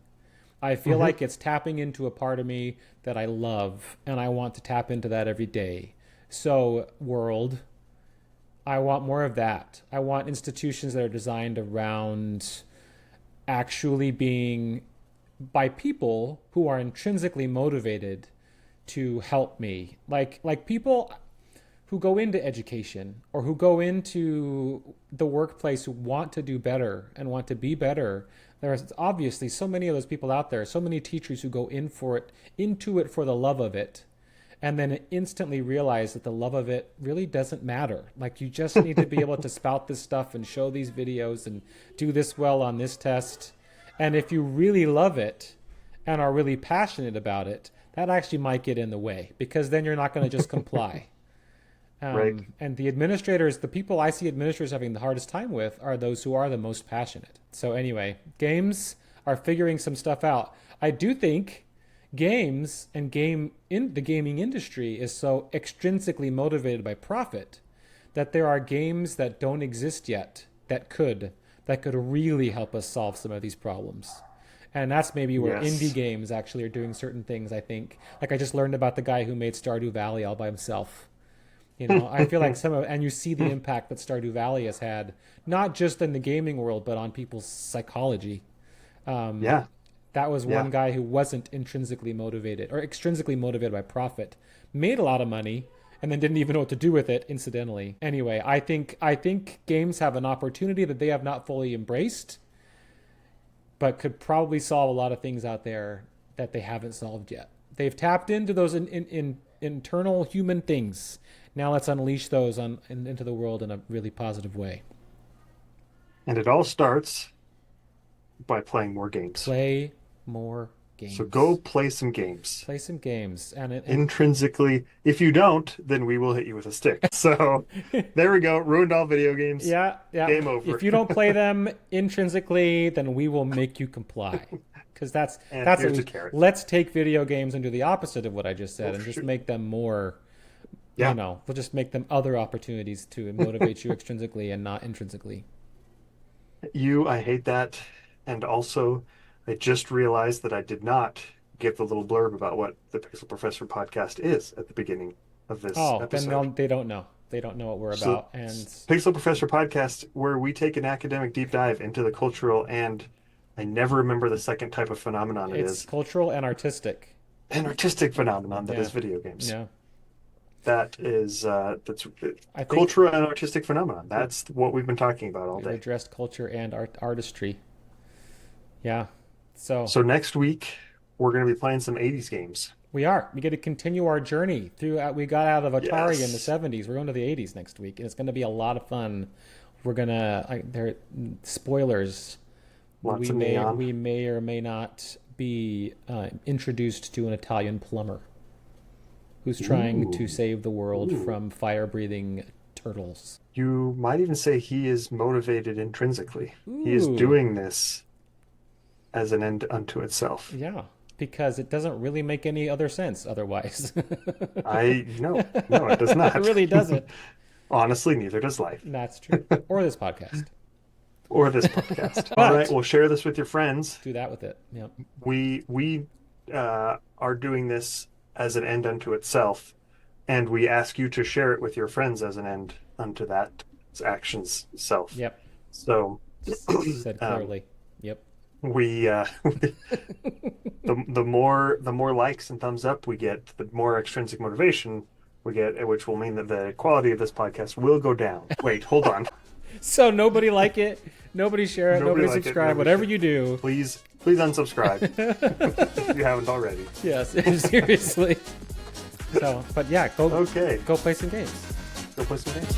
[SPEAKER 2] I feel like it's tapping into a part of me that I love, and I want to tap into that every day. So, world, I want more of that. I want institutions that are designed around actually being by people who are intrinsically motivated to help me. Like people who go into education or who go into the workplace who want to do better and want to be better. There's obviously so many of those people out there, so many teachers who go into it for the love of it, and then instantly realize that the love of it really doesn't matter. Like, you just need to be able to spout this stuff and show these videos and do this well on this test. And if you really love it and are really passionate about it, that actually might get in the way, because then you're not going to just comply.
[SPEAKER 1] Right.
[SPEAKER 2] And the administrators, the people I see administrators having the hardest time with, are those who are the most passionate. So anyway, games are figuring some stuff out. I do think games and the gaming industry is so extrinsically motivated by profit that there are games that don't exist yet that could really help us solve some of these problems. And that's maybe where indie games actually are doing certain things, I think. Like, I just learned about the guy who made Stardew Valley all by himself. You know, I feel like and you see the impact that Stardew Valley has had, not just in the gaming world, but on people's psychology. That was one guy who wasn't intrinsically motivated or extrinsically motivated by profit, made a lot of money, and then didn't even know what to do with it, incidentally. Anyway, I think games have an opportunity that they have not fully embraced, but could probably solve a lot of things out there that they haven't solved yet. They've tapped into those in internal human things. Now let's unleash those into the world in a really positive way.
[SPEAKER 1] And it all starts by playing more games.
[SPEAKER 2] Play more games.
[SPEAKER 1] So go play some games.
[SPEAKER 2] Play some games. And
[SPEAKER 1] intrinsically, if you don't, then we will hit you with a stick. So there we go. Ruined all video games.
[SPEAKER 2] Yeah.
[SPEAKER 1] Game over.
[SPEAKER 2] If you don't play them intrinsically, then we will make you comply. Because that's let's take video games and do the opposite of what I just said, and just make them more. You know, we'll just make them other opportunities to motivate you extrinsically and not intrinsically.
[SPEAKER 1] I hate that. And also, I just realized that I did not give the little blurb about what the Pixel Professor podcast is at the beginning of this episode.
[SPEAKER 2] Then they don't know. They don't know what we're about. And
[SPEAKER 1] Pixel Professor podcast, where we take an academic deep dive into the cultural and I never remember the second type of phenomenon it is.
[SPEAKER 2] It's cultural and artistic.
[SPEAKER 1] An artistic phenomenon that is video games.
[SPEAKER 2] Yeah.
[SPEAKER 1] That's cultural and artistic phenomenon. That's what we've been talking about all day.
[SPEAKER 2] Addressed culture and artistry. Yeah. So
[SPEAKER 1] next week we're going to be playing some 80s games.
[SPEAKER 2] We get to continue our journey through. We got out of Atari in the 70s. We're going to the 80s next week, and it's going to be a lot of fun. We're gonna spoilers. We may or may not be introduced to an Italian plumber who's trying to save the world from fire-breathing turtles.
[SPEAKER 1] You might even say he is motivated intrinsically. He is doing this as an end unto itself.
[SPEAKER 2] Yeah, because it doesn't really make any other sense otherwise.
[SPEAKER 1] No, it does not.
[SPEAKER 2] It really doesn't.
[SPEAKER 1] Honestly, neither does life.
[SPEAKER 2] That's true. Or this podcast.
[SPEAKER 1] All right, well, share this with your friends.
[SPEAKER 2] Do that with it. Yeah.
[SPEAKER 1] We are doing this as an end unto itself, and we ask you to share it with your friends as an end unto that action's self.
[SPEAKER 2] Yep.
[SPEAKER 1] So
[SPEAKER 2] said clearly. Yep.
[SPEAKER 1] We the more likes and thumbs up we get, the more extrinsic motivation we get, which will mean that the quality of this podcast will go down. Wait, hold on.
[SPEAKER 2] So nobody like it, nobody share it, nobody subscribe, whatever you do.
[SPEAKER 1] Please unsubscribe if you haven't already.
[SPEAKER 2] Yes, seriously. So, but yeah, go play some games.
[SPEAKER 1] Go play some games.